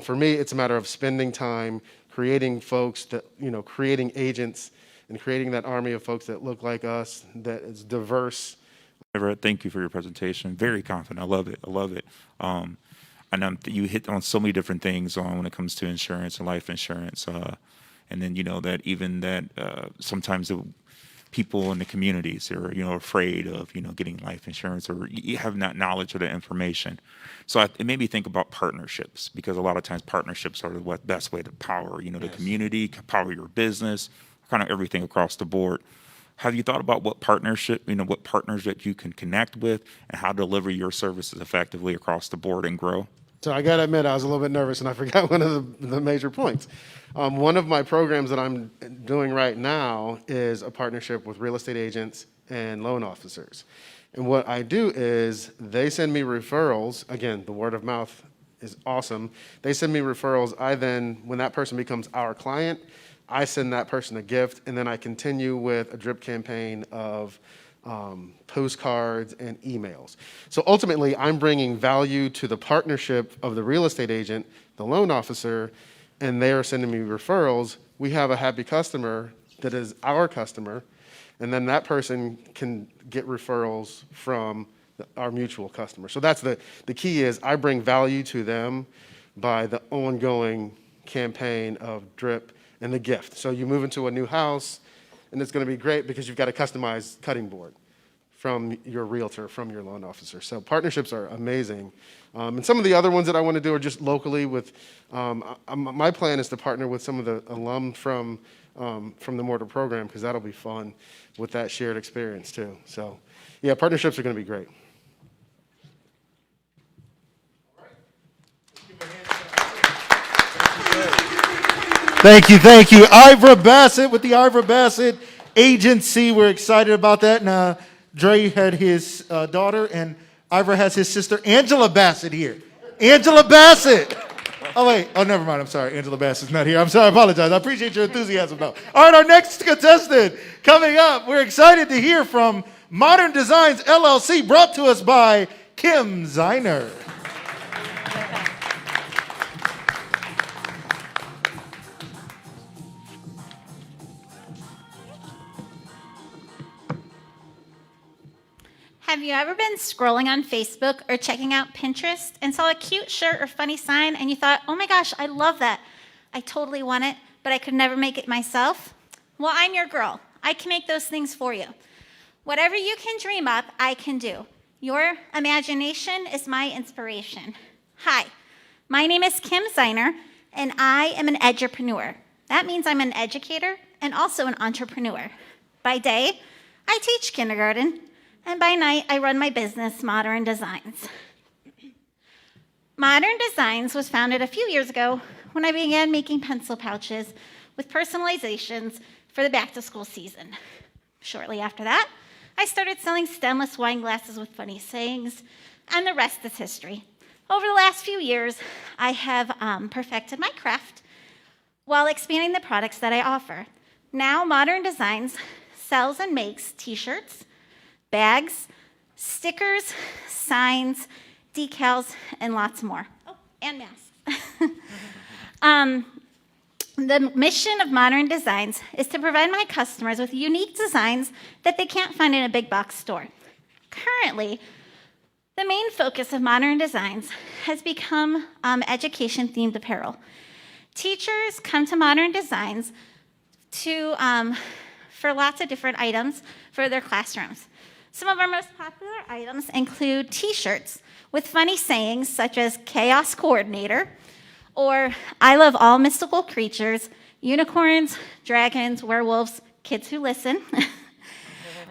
for me, it's a matter of spending time creating folks that, creating agents and creating that army of folks that look like us, that is diverse. Ivra, thank you for your presentation. Very confident. I love it. I love it. I know you hit on so many different things when it comes to insurance and life insurance. And then, that even that sometimes the people in the communities are, afraid of, getting life insurance, or you have not knowledge of the information. So it made me think about partnerships, because a lot of times partnerships are the best way to power, the community, power your business, kind of everything across the board. Have you thought about what partners that you can connect with and how to deliver your services effectively across the board and grow? So I got to admit, I was a little bit nervous and I forgot one of the major points. One of my programs that I'm doing right now is a partnership with real estate agents and loan officers. And what I do is they send me referrals. Again, the word of mouth is awesome. They send me referrals. I then, when that person becomes our client, I send that person a gift, and then I continue with a drip campaign of postcards and emails. So ultimately, I'm bringing value to the partnership of the real estate agent, the loan officer, and they are sending me referrals. We have a happy customer that is our customer, and then that person can get referrals from our mutual customer. So that's the key is I bring value to them by the ongoing campaign of drip and the gift. So you move into a new house, and it's going to be great because you've got a customized cutting board from your realtor, from your loan officer. So partnerships are amazing. And some of the other ones that I want to do are just locally with, my plan is to partner with some of the alum from the MORTAR program, because that'll be fun with that shared experience too. So yeah, partnerships are going to be great. Thank you. Ivra Bassett with the Ivra Bassett Agency. We're excited about that. And Dre had his daughter, and Ivra has his sister, Angela Bassett, here. Angela Bassett. Oh, wait. Oh, never mind. I'm sorry. Angela Bassett's not here. I'm sorry. I apologize. I appreciate your enthusiasm, though. All right, our next contestant coming up. We're excited to hear from Modern Designs, LLC, brought to us by Kim Ziner. Have you ever been scrolling on Facebook or checking out Pinterest and saw a cute shirt or funny sign and you thought, oh my gosh, I love that. I totally want it, but I could never make it myself? Well, I'm your girl. I can make those things for you. Whatever you can dream up, I can do. Your imagination is my inspiration. Hi, my name is Kim Ziner, and I am an edupreneur. That means I'm an educator and also an entrepreneur. By day, I teach kindergarten, and by night, I run my business, Modern Designs. Modern Designs was founded a few years ago when I began making pencil pouches with personalizations for the back-to-school season. Shortly after that, I started selling stemless wine glasses with funny sayings, and the rest is history. Over the last few years, I have perfected my craft while expanding the products that I offer. Now, Modern Designs sells and makes t-shirts, bags, stickers, signs, decals, and lots more. Oh, and masks. The mission of Modern Designs is to provide my customers with unique designs that they can't find in a big box store. Currently, the main focus of Modern Designs has become education-themed apparel. Teachers come to Modern Designs for lots of different items for their classrooms. Some of our most popular items include t-shirts with funny sayings such as Chaos Coordinator, or I love all mystical creatures, unicorns, dragons, werewolves, kids who listen.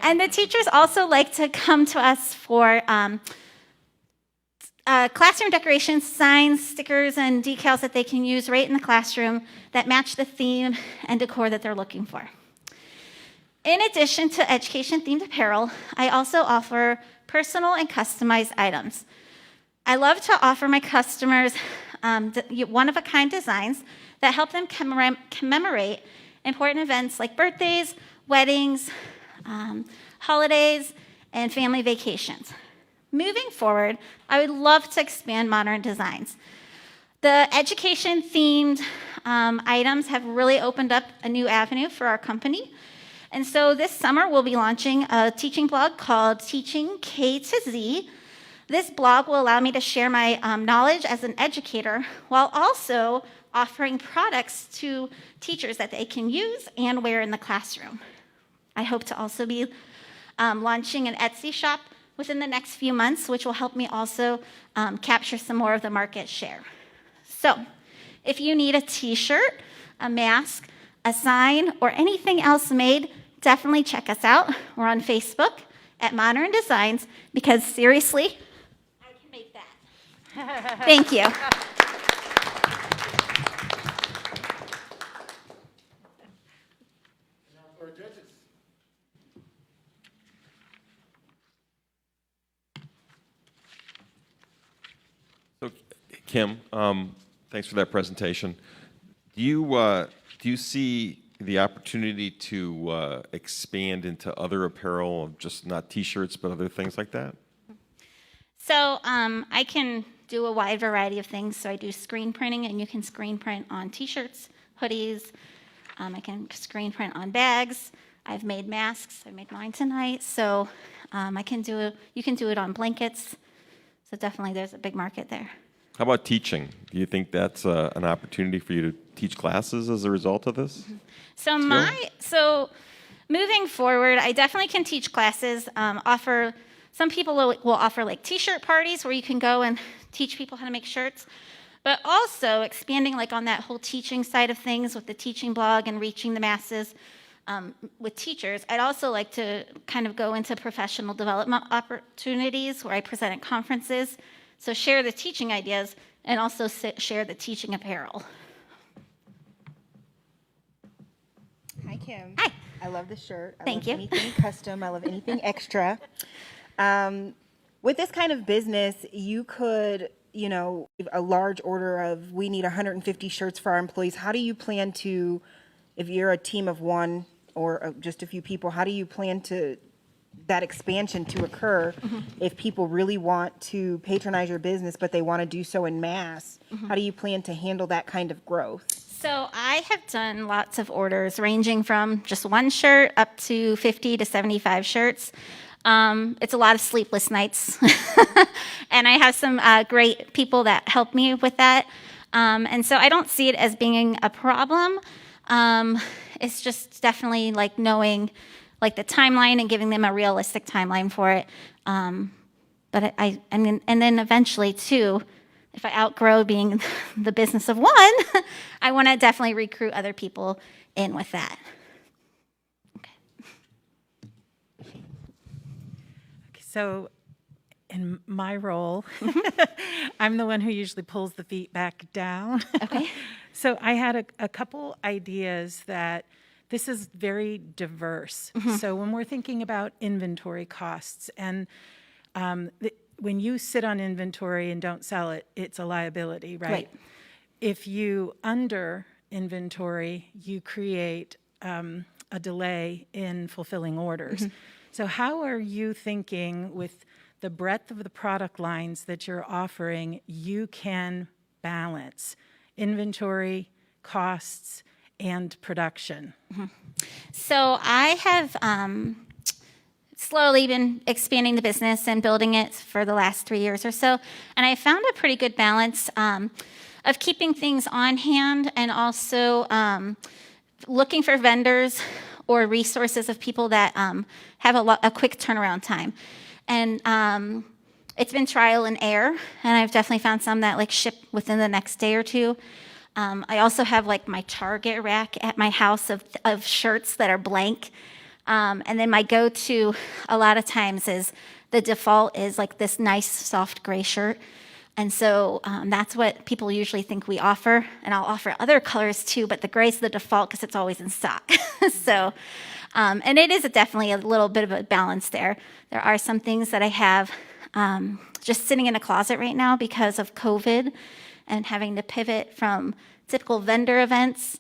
And the teachers also like to come to us for classroom decorations, signs, stickers, and decals that they can use right in the classroom that match the theme and decor that they're looking for. In addition to education-themed apparel, I also offer personal and customized items. I love to offer my customers one-of-a-kind designs that help them commemorate important events like birthdays, weddings, holidays, and family vacations. Moving forward, I would love to expand Modern Designs. The education-themed items have really opened up a new avenue for our company. And so this summer, we'll be launching a teaching blog called Teaching K to Z. This blog will allow me to share my knowledge as an educator while also offering products to teachers that they can use and wear in the classroom. I hope to also be launching an Etsy shop within the next few months, which will help me also capture some more of the market share. So if you need a t-shirt, a mask, a sign, or anything else made definitely check us out. We're on Facebook at Modern Designs because seriously, I can make that. Thank you. So, Kim, thanks for that presentation. Do you see the opportunity to expand into other apparel, just not T-shirts, but other things like that? So I can do a wide variety of things. So I do screen printing, and you can screen print on T-shirts, hoodies. I can screen print on bags. I've made masks. I made mine tonight. So I can do it. You can do it on blankets. So definitely, there's a big market there. How about teaching? Do you think that's an opportunity for you to teach classes as a result of this? So moving forward, I definitely can teach classes. Some people will offer like T-shirt parties where you can go and teach people how to make shirts. But also expanding like on that whole teaching side of things with the teaching blog and reaching the masses with teachers. I'd also like to kind of go into professional development opportunities where I present at conferences. So share the teaching ideas and also share the teaching apparel. Hi, Kim. Hi. I love the shirt. Thank you. Anything custom. I love anything extra. With this kind of business, you could, a large order of, we need 150 shirts for our employees. How do you plan to, if you're a team of one or just a few people, how do you plan to that expansion to occur if people really want to patronize your business, but they want to do so in mass? How do you plan to handle that kind of growth? So I have done lots of orders ranging from just one shirt up to 50 to 75 shirts. It's a lot of sleepless nights. And I have some great people that help me with that. And so I don't see it as being a problem. It's just definitely like knowing like the timeline and giving them a realistic timeline for it. But I mean, and then eventually too, if I outgrow being the business of one, I want to definitely recruit other people in with that. So in my role, I'm the one who usually pulls the feet back down. Okay. So I had a couple ideas that this is very diverse. So when we're thinking about inventory costs and when you sit on inventory and don't sell it, it's a liability, right? If you under inventory, you create a delay in fulfilling orders. So how are you thinking with the breadth of the product lines that you're offering, you can balance inventory, costs, and production? So I have slowly been expanding the business and building it for the last 3 years or so. And I found a pretty good balance of keeping things on hand and also looking for vendors or resources of people that have a quick turnaround time. And it's been trial and error, and I've definitely found some that like ship within the next day or two. I also have like my Target rack at my house of shirts that are blank. And then my go-to a lot of times is the default is like this nice soft gray shirt. And so that's what people usually think we offer. And I'll offer other colors too, but the gray's the default because it's always in stock. So, and it is definitely a little bit of a balance there. There are some things that I have just sitting in a closet right now because of COVID and having to pivot from typical vendor events,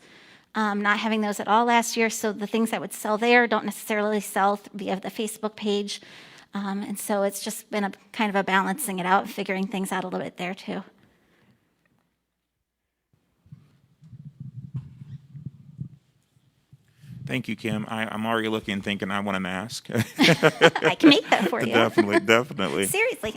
not having those at all last year. So the things that would sell there don't necessarily sell via the Facebook page. And so it's just been a kind of a balancing it out and figuring things out a little bit there too. Thank you, Kim. I'm already looking and thinking I want a mask. I can make that for you. Definitely. Seriously.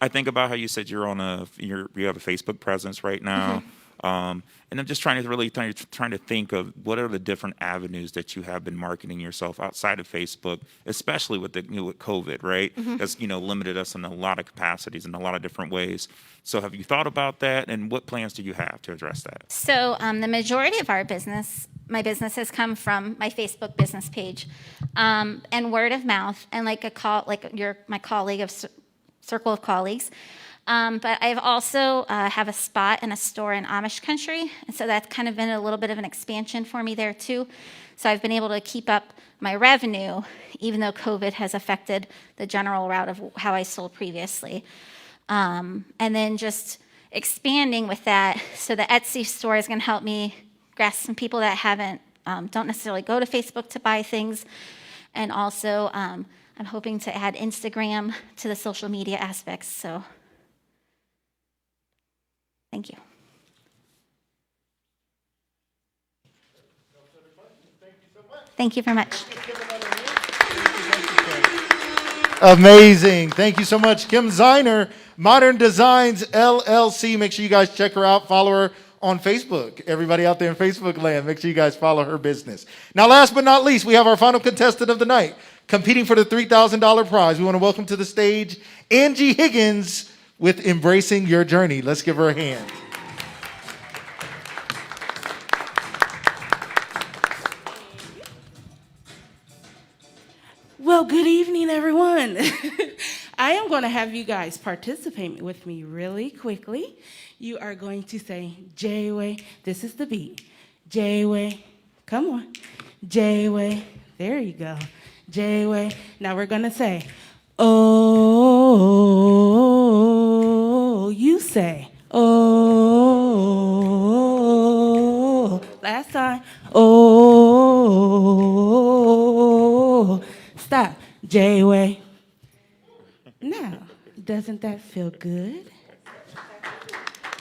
I think about how you said you have a Facebook presence right now. And I'm just trying to think of what are the different avenues that you have been marketing yourself outside of Facebook, especially with with COVID, right? That's limited us in a lot of capacities in a lot of different ways. So have you thought about that, and what plans do you have to address that? So the majority of my business has come from my Facebook business page, and word of mouth, and you're my colleague of circle of colleagues. But I've also have a spot and a store in Amish country, and so that's kind of been a little bit of an expansion for me there too. So I've been able to keep up my revenue, even though COVID has affected the general route of how I sold previously. And then just expanding with that, so the Etsy store is going to help me grasp some people that don't necessarily go to Facebook to buy things, and also I'm hoping to add Instagram to the social media aspects. So. Thank you. Thank you very much. Amazing. Thank you so much. Kim Ziner, Modern Designs LLC. Make sure you guys check her out. Follow her on Facebook. Everybody out there in Facebook land, make sure you guys follow her business. Now, last but not least, we have our final contestant of the night, competing for the $3,000 prize. We want to welcome to the stage Angie Higgins with Embracing Your Journey. Let's give her a hand. Well, good evening, everyone. I am going to have you guys participate with me really quickly. You are going to say, J-Way, this is the beat. J-Way, come on. J-Way, there you go. J-Way. Now we're going to say, oh, you say, oh, last time, oh, stop, J-Way. Now, doesn't that feel good?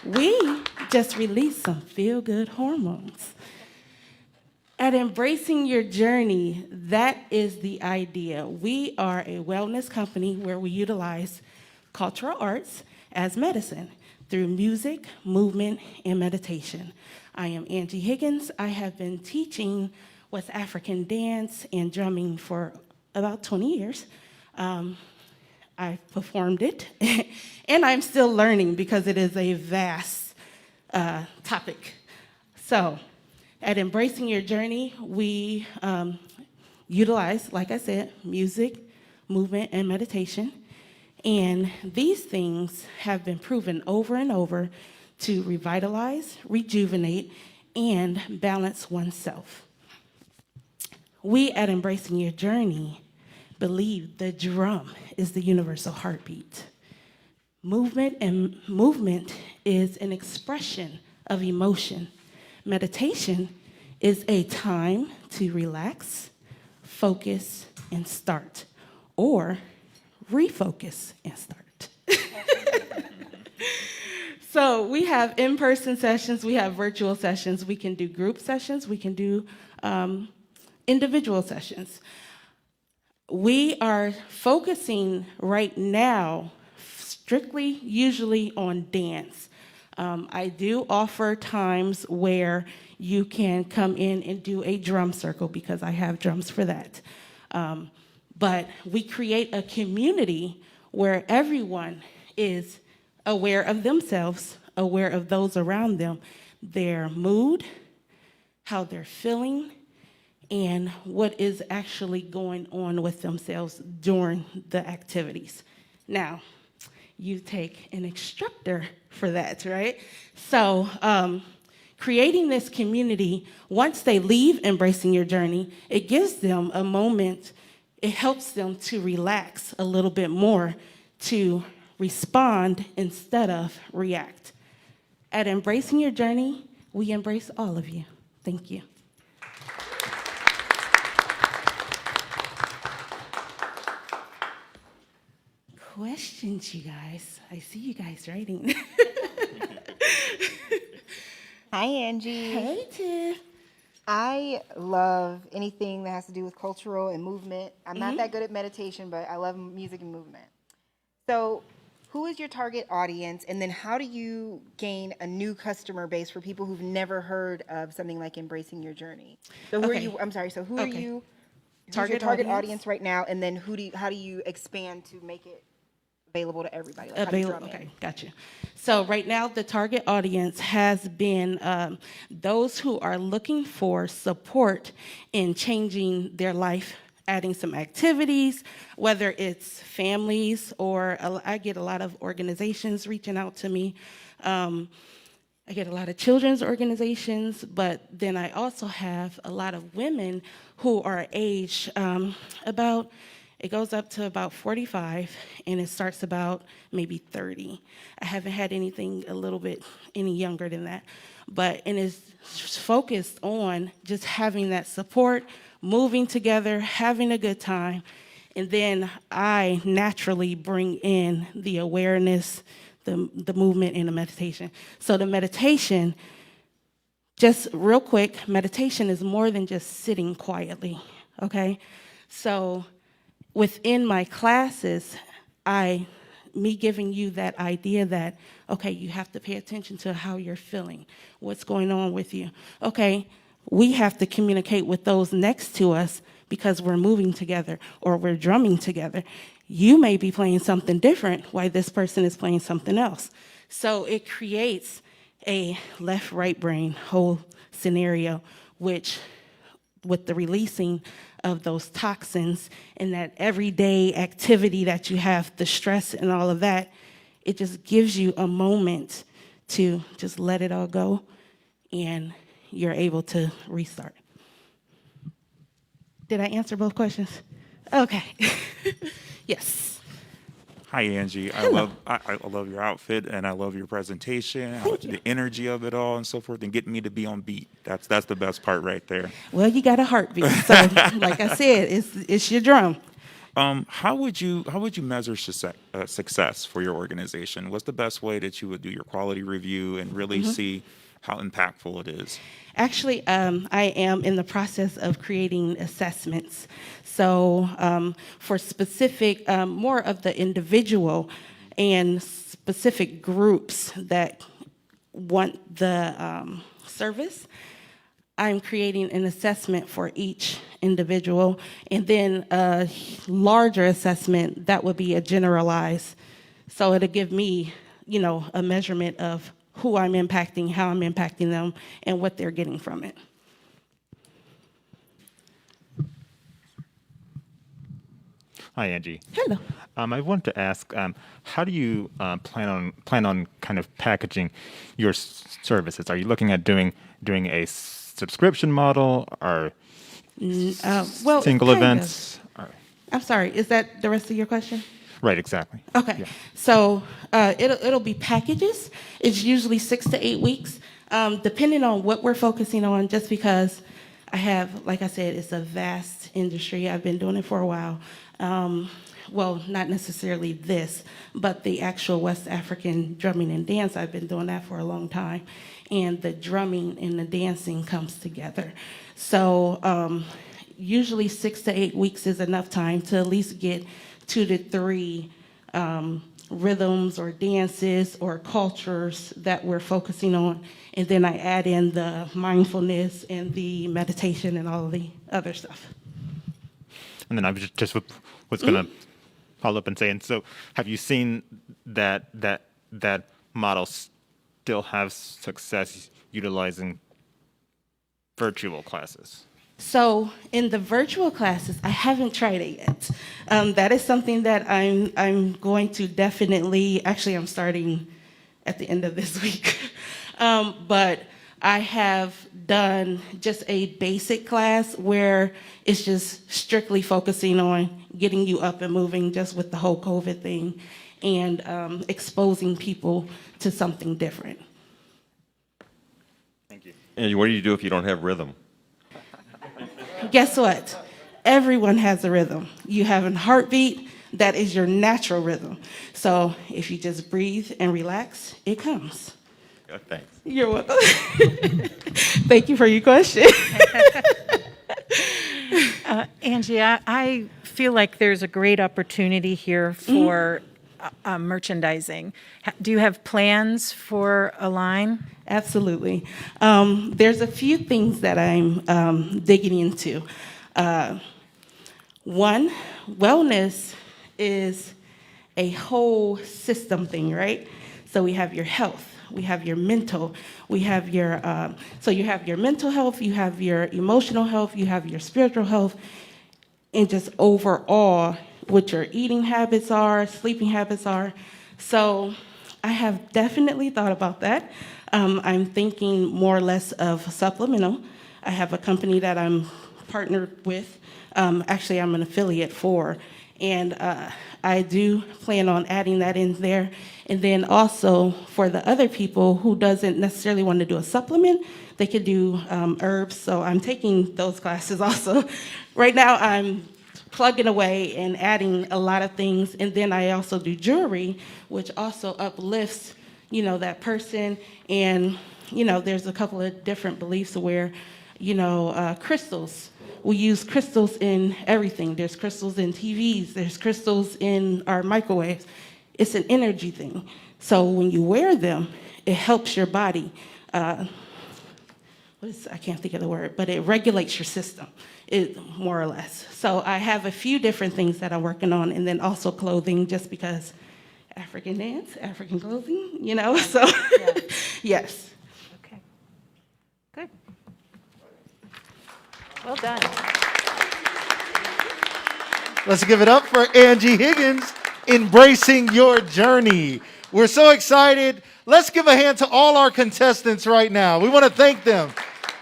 We just released some feel-good hormones. At Embracing Your Journey, that is the idea. We are a wellness company where we utilize cultural arts as medicine through music, movement, and meditation. I am Angie Higgins. I have been teaching West African dance and drumming for about 20 years. I performed it, and I'm still learning because it is a vast topic. So, at Embracing Your Journey, we utilize, like I said, music, movement, and meditation. And these things have been proven over and over to revitalize, rejuvenate, and balance oneself. We at Embracing Your Journey believe the drum is the universal heartbeat. Movement is an expression of emotion. Meditation is a time to relax, focus, and start, or refocus and start. So we have in-person sessions, we have virtual sessions, we can do group sessions, we can do individual sessions. We are focusing right now strictly usually on dance. I do offer times where you can come in and do a drum circle because I have drums for that. But we create a community where everyone is aware of themselves, aware of those around them, their mood, how they're feeling, and what is actually going on with themselves during the activities. Now, you take an instructor for that, right? So creating this community, once they leave Embracing Your Journey, it gives them a moment, it helps them to relax a little bit more, to respond instead of react. At Embracing Your Journey, we embrace all of you. Thank you. Questions, you guys. I see you guys writing. Hi, Angie. Hey, Tiff. I love anything that has to do with cultural and movement. I'm not that good at meditation, but I love music and movement. So who is your target audience, and then how do you gain a new customer base for people who've never heard of something like Embracing Your Journey? So who are you? I'm sorry. So who are you? Who's your target audience right now, and then how do you expand to make it available to everybody? Like, how do you drum in? Okay, gotcha. So right now, the target audience has been those who are looking for support in changing their life, adding some activities, whether it's families or I get a lot of organizations reaching out to me. I get a lot of children's organizations, but then I also have a lot of women who are aged it goes up to about 45, and it starts about maybe 30. I haven't had anything a little bit any younger than that, and it's focused on just having that support, moving together, having a good time, and then I naturally bring in the awareness, the movement, and the meditation. So the meditation, just real quick, meditation is more than just sitting quietly, okay? So within my classes, me giving you that idea that, okay, you have to pay attention to how you're feeling, what's going on with you. Okay, we have to communicate with those next to us because we're moving together or we're drumming together. You may be playing something different while this person is playing something else. So it creates a left-right brain whole scenario, which with the releasing of those toxins and that everyday activity that you have, the stress and all of that, it just gives you a moment to just let it all go, and you're able to restart. Did I answer both questions? Okay. Yes. Hi, Angie. I love your outfit, and I love your presentation, the energy of it all, and so forth, and getting me to be on beat. That's the best part right there. Well, you got a heartbeat, so like I said, it's your drum. How would you measure success for your organization? What's the best way that you would do your quality review and really see how impactful it is? Actually, I am in the process of creating assessments. So for specific, more of the individual and specific groups that want the service, I'm creating an assessment for each individual, and then a larger assessment that would be a generalized. So it'll give me, a measurement of who I'm impacting, how I'm impacting them, and what they're getting from it. Hi, Angie. Hello. I wanted to ask, how do you plan on kind of packaging your services? Are you looking at doing a subscription model or single events? I'm sorry. Is that the rest of your question? Right, exactly. Okay. Yeah. So it'll be packages. It's usually 6 to 8 weeks, depending on what we're focusing on, just because I have, like I said, it's a vast industry. I've been doing it for a while. Well, not necessarily this, but the actual West African drumming and dance, I've been doing that for a long time. And the drumming and the dancing comes together. So usually 6 to 8 weeks is enough time to at least get 2 to 3 rhythms or dances or cultures that we're focusing on. And then I add in the mindfulness and the meditation and all of the other stuff. And then I just was going to follow up and say, and so have you seen that model still have success utilizing virtual classes? So in the virtual classes, I haven't tried it yet. That is something that I'm going to definitely, actually I'm starting at the end of this week. But I have done just a basic class where it's just strictly focusing on getting you up and moving just with the whole COVID thing and exposing people to something different. Thank you. And what do you do if you don't have rhythm? Guess what? Everyone has a rhythm. You have a heartbeat, that is your natural rhythm. So if you just breathe and relax, it comes. Thanks. You're welcome. Thank you for your question. Angie, I feel like there's a great opportunity here for merchandising. Do you have plans for a line? Absolutely. There's a few things that I'm digging into. One, wellness is a whole system thing, right? So we have your health, we have your mental, we have your, so you have your mental health, you have your emotional health, you have your spiritual health, and just overall what your eating habits are, sleeping habits are. So I have definitely thought about that. I'm thinking more or less of supplemental. I have a company that I'm partnered with. Actually, I'm an affiliate for. And I do plan on adding that in there. And then also for the other people who doesn't necessarily want to do a supplement, they could do herbs. So I'm taking those classes also. Right now I'm plugging away and adding a lot of things. And then I also do jewelry, which also uplifts, that person. And, there's a couple of different beliefs where, crystals. We use crystals in everything. There's crystals in TVs. There's crystals in our microwaves. It's an energy thing. So when you wear them, it helps your body. I can't think of the word, but it regulates your system, more or less. So I have a few different things that I'm working on, and then also clothing, just because African dance, African clothing, so yeah. Yes. Okay. Good. Well done. Let's give it up for Angie Higgins, embracing your journey. We're so excited. Let's give a hand to all our contestants right now. We want to thank them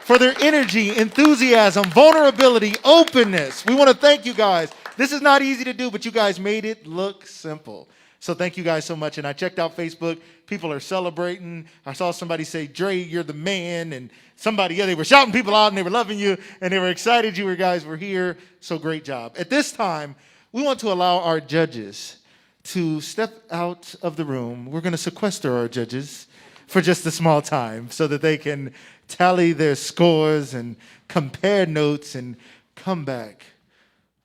for their energy, enthusiasm, vulnerability, openness. We want to thank you guys. This is not easy to do, but you guys made it look simple. So thank you guys so much. And I checked out Facebook. People are celebrating. I saw somebody say, Dre, you're the man. And they were shouting people out and they were loving you and they were excited you guys were here. So great job. At this time, we want to allow our judges to step out of the room. We're going to sequester our judges for just a small time so that they can tally their scores and compare notes and come back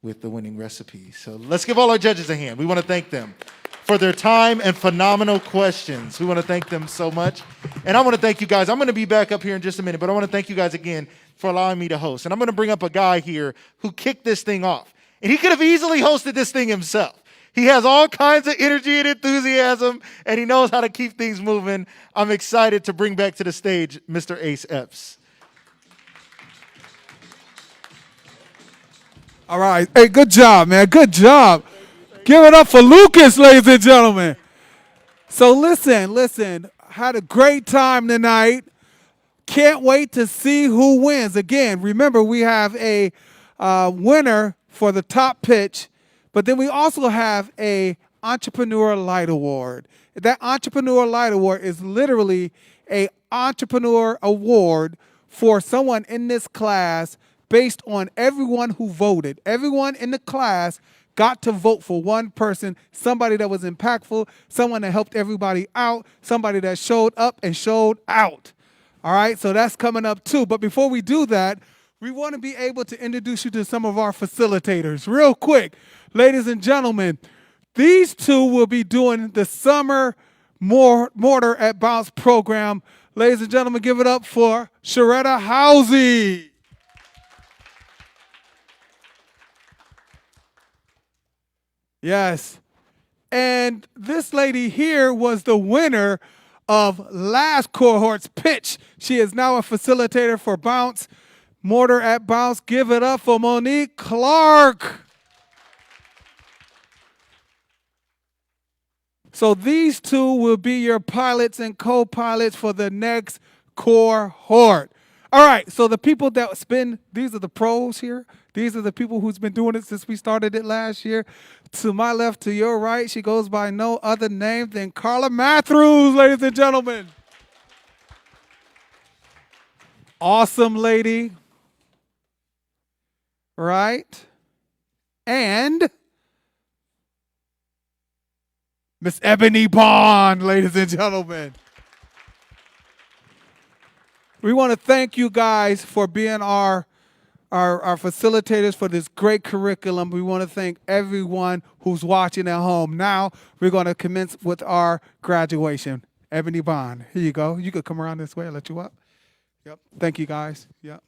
with the winning recipe. So let's give all our judges a hand. We want to thank them for their time and phenomenal questions. We want to thank them so much. And I want to thank you guys. I'm going to be back up here in just a minute, but I want to thank you guys again for allowing me to host. And I'm going to bring up a guy here who kicked this thing off. And he could have easily hosted this thing himself. He has all kinds of energy and enthusiasm, and he knows how to keep things moving. I'm excited to bring back to the stage Mr. Ace Epps. All right. Hey, good job, man. Good job. Give it up for Lucas, ladies and gentlemen. So listen. Had a great time tonight. Can't wait to see who wins. Again, remember we have a winner for the top pitch, but then we also have a Entrepreneur Light Award. That Entrepreneur Light Award is literally a entrepreneur award for someone in this class based on everyone who voted. Everyone in the class got to vote for one person, somebody that was impactful, someone that helped everybody out, somebody that showed up and showed out. All right, so that's coming up too. But before we do that, we want to be able to introduce you to some of our facilitators. Real quick, ladies and gentlemen, these two will be doing the summer Mortar at Bounce program. Ladies and gentlemen, give it up for Sharetta Housey. Yes. And this lady here was the winner of last cohort's pitch. She is now a facilitator for Bounce, Mortar at Bounce. Give it up for Monique Clark. So these two will be your pilots and co-pilots for the next cohort. All right, so the people that these are the pros here. These are the people who's been doing it since we started it last year. To my left, to your right, she goes by no other name than Carla Matthews, ladies and gentlemen. Awesome lady. Right? And Miss Ebony Bond, ladies and gentlemen. We want to thank you guys for being our our facilitators for this great curriculum. We want to thank everyone who's watching at home. Now we're going to commence with our graduation. Ebony Bond, here you go. You could come around this way. I'll let you up. Yep. Thank you, guys. Yep.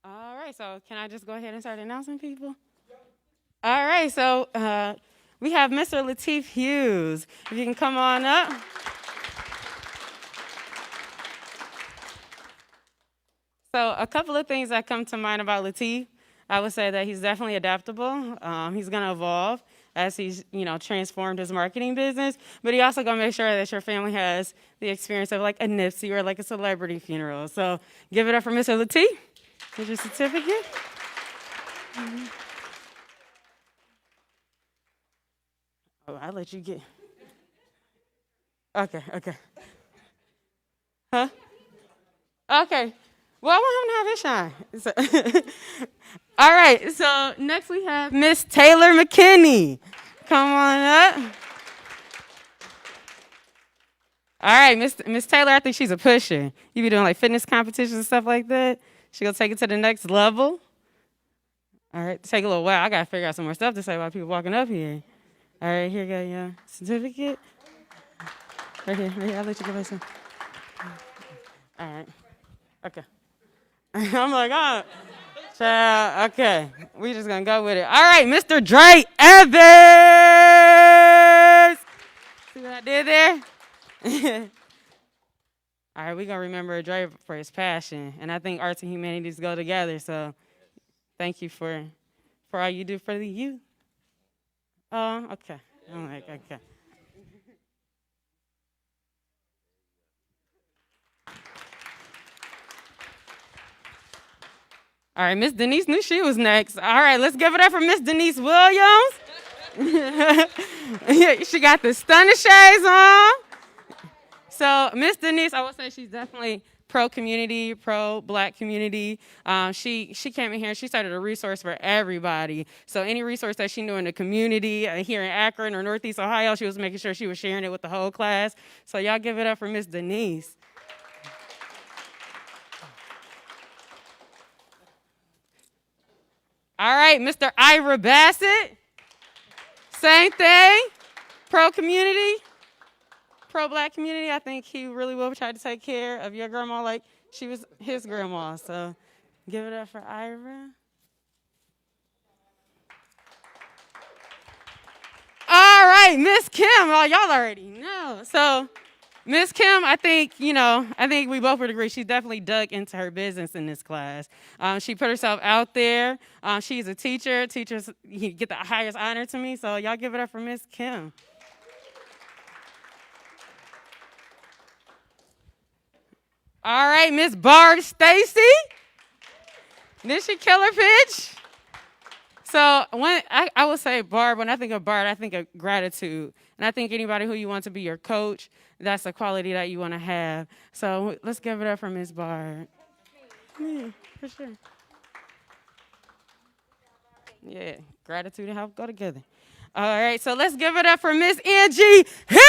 All right, so can I just go ahead and start announcing people? All right, so we have Mr. Latif Hughes. If you can come on up. So a couple of things that come to mind about Latif. I would say that he's definitely adaptable. He's going to evolve as he's, transformed his marketing business. But he also going to make sure that your family has the experience of like a Nipsey or like a celebrity funeral. So give it up for Mr. Latif. Here's your certificate. Oh, I'll let you get. Okay. Huh? Okay. Well, I want him to have his shine. All right, so next we have Miss Taylor McKinney. Come on up. All right, Miss Taylor, I think she's a pusher. You be doing like fitness competitions and stuff like that. She gonna take it to the next level. All right, take a little while. I gotta figure out some more stuff to say while people walking up here. All right, here you go, your certificate. Right here, I'll let you go some. All right, okay. I'm like, oh, child, okay. We just gonna go with it. All right, Mr. Dre Evans. See what I did there? All right, we're gonna remember Dre for his passion. And I think arts and humanities go together. So thank you for all you do for the youth. Oh, okay. I'm like, okay. All right, Miss Denise knew she was next. All right, let's give it up for Miss Denise Williams. She got the stunner shades on. So Miss Denise, I would say she's definitely pro-community, pro-Black community. She came in here and she started a resource for everybody. So any resource that she knew in the community here in Akron or Northeast Ohio, she was making sure she was sharing it with the whole class. So y'all give it up for Miss Denise. All right, Mr. Ivra Bassett. Same thing. Pro-community, pro-Black community. I think he really will try to take care of your grandma like she was his grandma. So give it up for Ivra. All right, Miss Kim. Oh, y'all already know. So Miss Kim, I think we both would agree she's definitely dug into her business in this class. She put herself out there. She's a teacher. Teachers get the highest honor to me, so y'all give it up for Miss Kim. All right, Miss Barb Stacy. Did she kill her pitch? So when I would say Barb, when I think of Barb, I think of gratitude. And I think anybody who you want to be your coach, that's a quality that you want to have. So let's give it up for Miss Barb. Yeah, for sure. Yeah, gratitude and help go together. All right, so let's give it up for Miss Angie Higgins.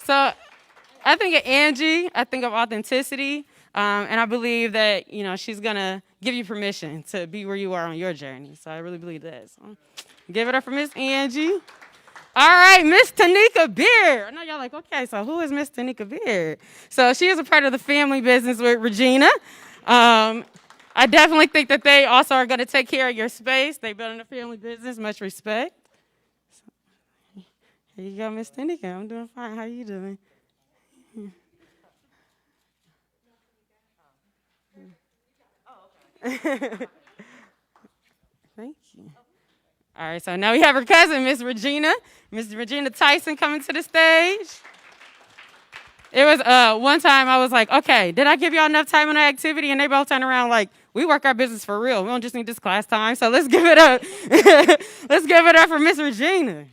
So I think of Angie, I think of authenticity. And I believe that, she's going to give you permission to be where you are on your journey. So I really believe that. So give it up for Miss Angie. All right, Miss Tanika Beard. I know y'all like, okay, so who is Miss Tanika Beard? So she is a part of the family business with Regina. I definitely think that they also are going to take care of your space. They build in a family business, much respect. So, here you go, Miss Tanika. I'm doing fine. How you doing? Thank you. All right, so now we have her cousin, Miss Regina Tyson, coming to the stage. It was one time I was like, okay, did I give y'all enough time on the activity? And they both turned around like, we work our business for real. We don't just need this class time. So let's give it up. Let's give it up for Miss Regina.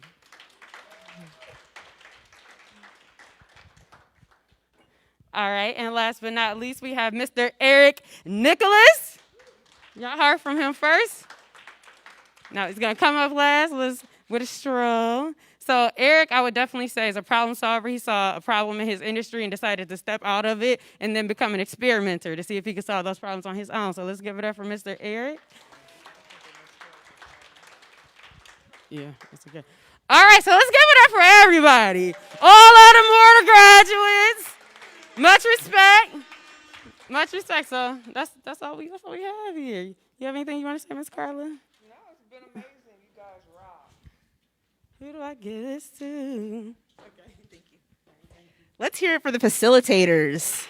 All right, and last but not least, we have Mr. Eric Nichols. Y'all heard from him first? Now he's gonna come up last with a stroll. So Eric, I would definitely say, is a problem solver. He saw a problem in his industry and decided to step out of it and then become an experimenter to see if he could solve those problems on his own. So let's give it up for Mr. Eric. Yeah, that's okay. All right, so let's give it up for everybody. All of the MORTAR graduates. Much respect. Much respect. So that's all we have here. You have anything you want to say, Ms. Carla? No, it's been amazing. You guys rock. Who do I give this to? Okay, thank you. Let's hear it for the facilitators.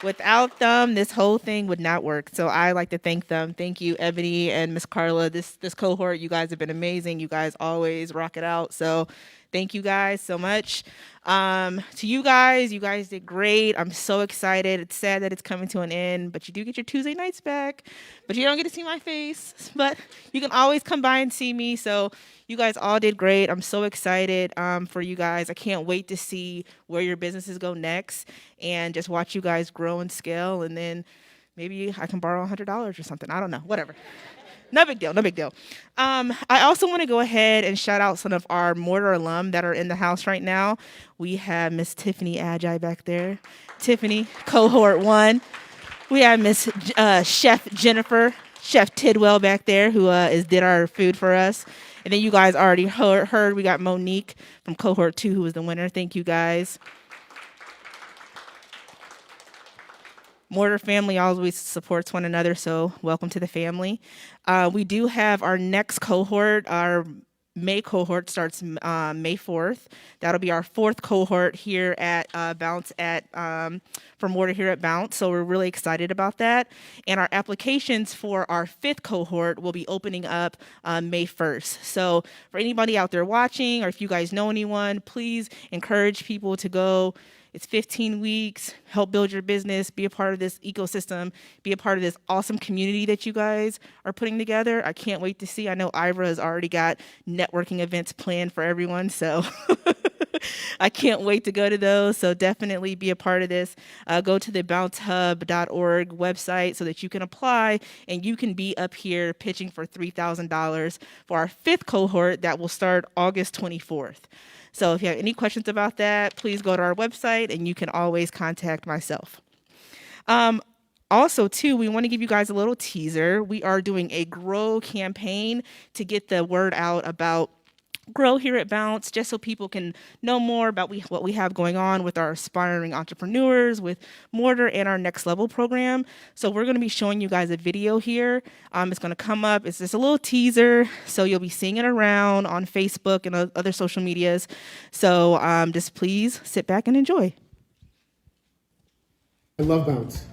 Without them, this whole thing would not work. So I like to thank them. Thank you, Ebony and Miss Carla. This cohort, you guys have been amazing. You guys always rock it out. So thank you guys so much. To you guys did great. I'm so excited. It's sad that it's coming to an end, but you do get your Tuesday nights back. But you don't get to see my face. But you can always come by and see me. So you guys all did great. I'm so excited for you guys. I can't wait to see where your businesses go next and just watch you guys grow and scale. And then maybe I can borrow $100 or something. I don't know. Whatever. No big deal. No big deal. I also want to go ahead and shout out some of our MORTAR alum that are in the house right now. We have Miss Tiffany Agi back there. Tiffany, Cohort 1. We have Miss Chef Jennifer, Chef Tidwell back there who did our food for us. And then you guys already heard we got Monique from Cohort 2 who was the winner. Thank you guys. MORTAR family always supports one another, so welcome to the family. We do have our next cohort. Our May cohort starts May 4th. That'll be our 4th cohort here at Bounce for MORTAR here at Bounce. So we're really excited about that. And our applications for our 5th cohort will be opening up May 1st. So for anybody out there watching, or if you guys know anyone, please encourage people to go. It's 15 weeks, help build your business, be a part of this ecosystem, be a part of this awesome community that you guys are putting together. I can't wait to see. I know Ivra has already got networking events planned for everyone, so I can't wait to go to those. So definitely be a part of this. Go to the bouncehub.org website so that you can apply and you can be up here pitching for $3,000 for our 5th cohort that will start August 24th. So if you have any questions about that, please go to our website and you can always contact myself. Also, too, we want to give you guys a little teaser. We are doing a Grow campaign to get the word out about Grow here at Bounce, just so people can know more about what we have going on with our aspiring entrepreneurs, with MORTAR and our Next Level program. So we're going to be showing you guys a video here. It's going to come up. It's just a little teaser, so you'll be seeing it around on Facebook and other social medias. So just please sit back and enjoy. I love Bounce,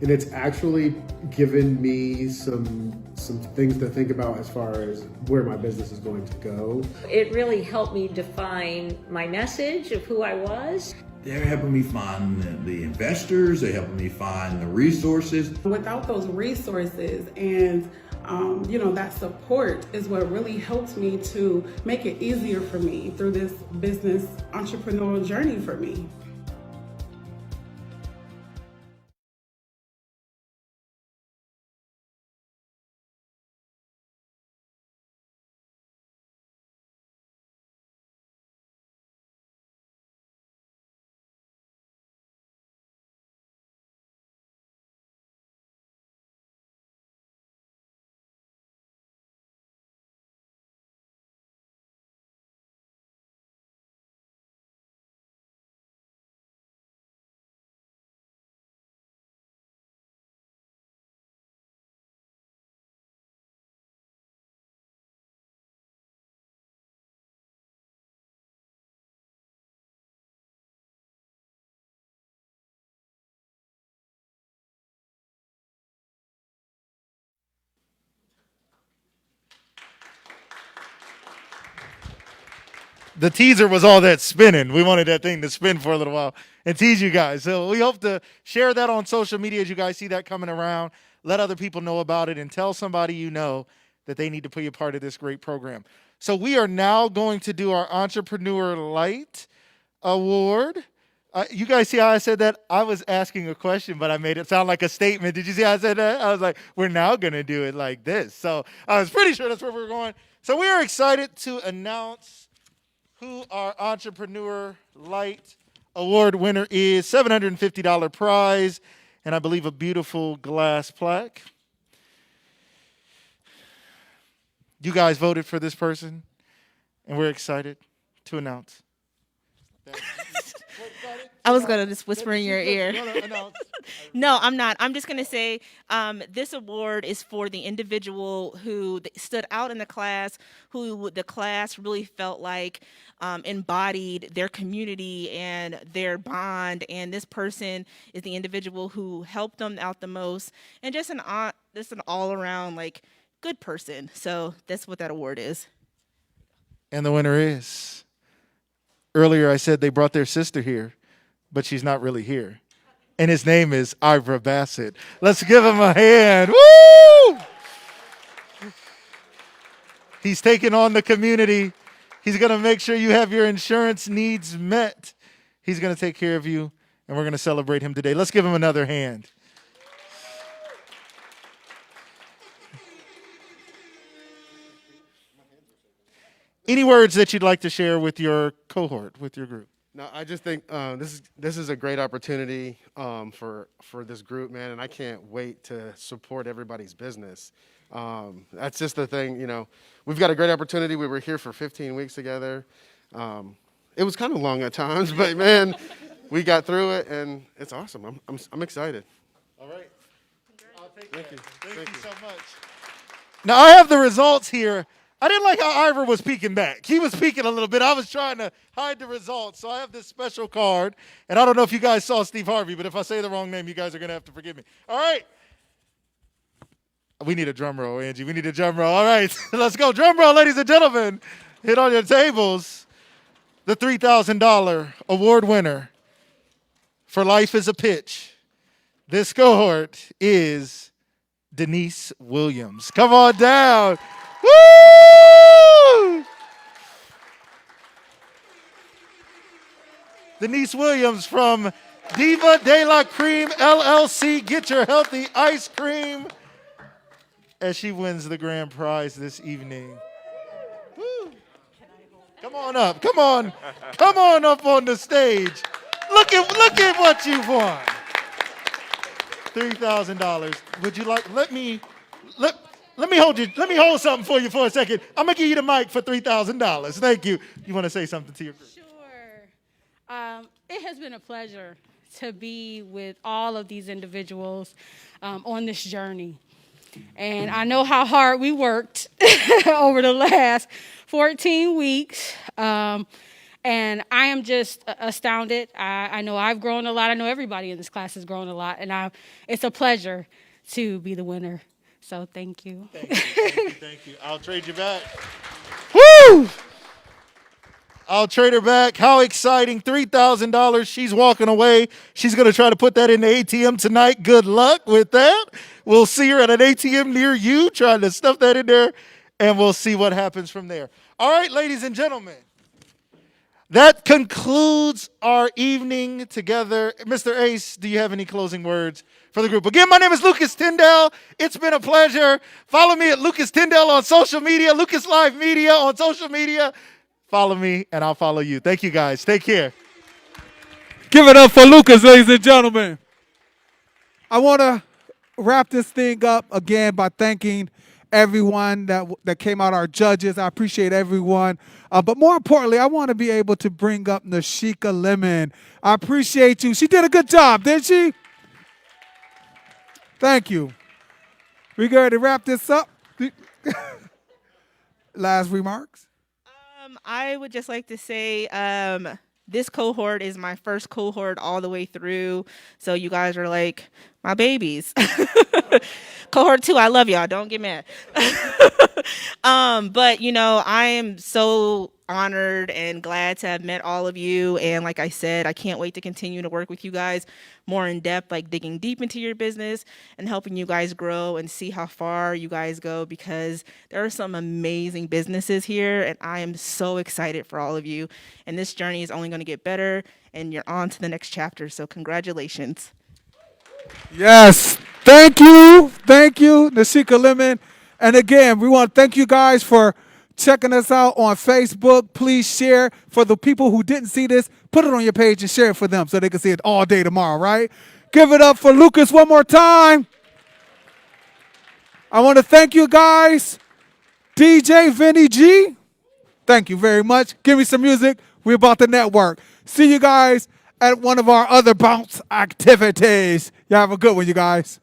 and it's actually given me some things to think about as far as where my business is going to go. It really helped me define my message of who I was. They're helping me find the investors, they're helping me find the resources. Without those resources and that support is what really helped me to make it easier for me through this business entrepreneurial journey for me. The teaser was all that spinning. We wanted that thing to spin for a little while and tease you guys. So we hope to share that on social media as you guys see that coming around. Let other people know about it and tell somebody you know that they need to be a part of this great program. So we are now going to do our Entrepreneur Light Award. You guys see how I said that? I was asking a question, but I made it sound like a statement. Did you see how I said that? I was like, we're now going to do it like this. So I was pretty sure that's where we're going. So we are excited to announce who our Entrepreneur Light Award winner is. $750 prize, and I believe a beautiful glass plaque. You guys voted for this person, and we're excited to announce. I was going to just whisper in your ear. No, I'm not. I'm just going to say this award is for the individual who stood out in the class, who the class really felt like embodied their community and their bond. And this person is the individual who helped them out the most, and just an all-around like good person. So that's what that award is. And the winner is, earlier I said they brought their sister here, but she's not really here. And his name is Ivra Bassett. Let's give him a hand. Woo! He's taking on the community. He's going to make sure you have your insurance needs met. He's going to take care of you, and we're going to celebrate him today. Let's give him another hand. Any words that you'd like to share with your cohort, with your group? No, I just think this is a great opportunity for this group, man, and I can't wait to support everybody's business. That's just the thing, you know. We've got a great opportunity. We were here for 15 weeks together. It was kind of long at times, but man, we got through it, and it's awesome. I'm excited. All right. I'll take Thank that. you. Thank you so much. Now I have the results here. I didn't like how Ivra was peeking back. He was peeking a little bit. I was trying to hide the results. So I have this special card. And I don't know if you guys saw Steve Harvey, but if I say the wrong name, you guys are going to have to forgive me. All right. We need a drum roll, Angie. We need a drum roll. All right. Let's go. Drum roll, ladies and gentlemen. Hit on your tables. The $3,000 award winner for Life is a Pitch. This cohort is Denise Williams. Come on down. Woo! Denise Williams from Diva de la Cream LLC. Get your healthy ice cream as she wins the grand prize this evening. Woo. Come on up. Come on. Come on up on the stage. Look at what you've won. $3,000. Would you like, let me hold something for you for a second. I'm going to give you the mic for $3,000. Thank you. You want to say something to your group? Sure. It has been a pleasure to be with all of these individuals on this journey. And I know how hard we worked over the last 14 weeks. And I am just astounded. I know I've grown a lot. I know everybody in this class has grown a lot. And it's a pleasure to be the winner. So thank you. Thank you. I'll trade you back. Woo! I'll trade her back. How exciting. $3,000. She's walking away. She's going to try to put that in the ATM tonight. Good luck with that. We'll see her at an ATM near you trying to stuff that in there, and we'll see what happens from there. All right, ladies and gentlemen. That concludes our evening together. Mr. Ace, do you have any closing words for the group? Again, my name is Lucas Tyndale. It's been a pleasure. Follow me at Lucas Tyndale on social media, Lucas Live Media on social media. Follow me, and I'll follow you. Thank you, guys. Take care. Give it up for Lucas, ladies and gentlemen. I want to wrap this thing up again by thanking everyone that came out, our judges. I appreciate everyone. But more importantly, I want to be able to bring up Nishika Lemon. I appreciate you. She did a good job, didn't she? Thank you. We going to wrap this up? Last remarks? I would just like to say this cohort is my first cohort all the way through. So you guys are like my babies. Cohort 2, I love y'all. Don't get mad. But, you know, I am so honored and glad to have met all of you. And like I said, I can't wait to continue to work with you guys more in depth, like digging deep into your business and helping you guys grow and see how far you guys go, because there are some amazing businesses here and I am so excited for all of you. And this journey is only going to get better and you're on to the next chapter. So congratulations. Yes. Thank you. Thank you, Nishika Lemon. And again, we want to thank you guys for checking us out on Facebook. Please share. For the people who didn't see this, put it on your page and share it for them so they can see it all day tomorrow, right? Give it up for Lucas one more time. I want to thank you guys. DJ Vinny G, thank you very much. Give me some music. We're about to network. See you guys at one of our other bounce activities. Y'all have a good one, you guys.